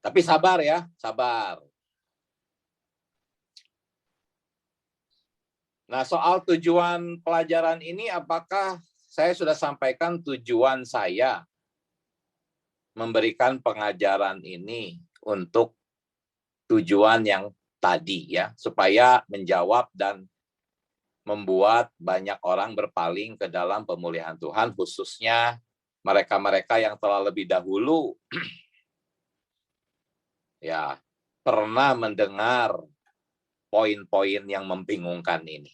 Tapi sabar ya, sabar. Nah, soal tujuan pelajaran ini, apakah saya sudah sampaikan tujuan saya memberikan pengajaran ini untuk tujuan yang tadi ya, supaya menjawab dan membuat banyak orang berpaling ke dalam pemulihan Tuhan, khususnya mereka-mereka yang telah lebih dahulu ya pernah mendengar poin-poin yang membingungkan ini.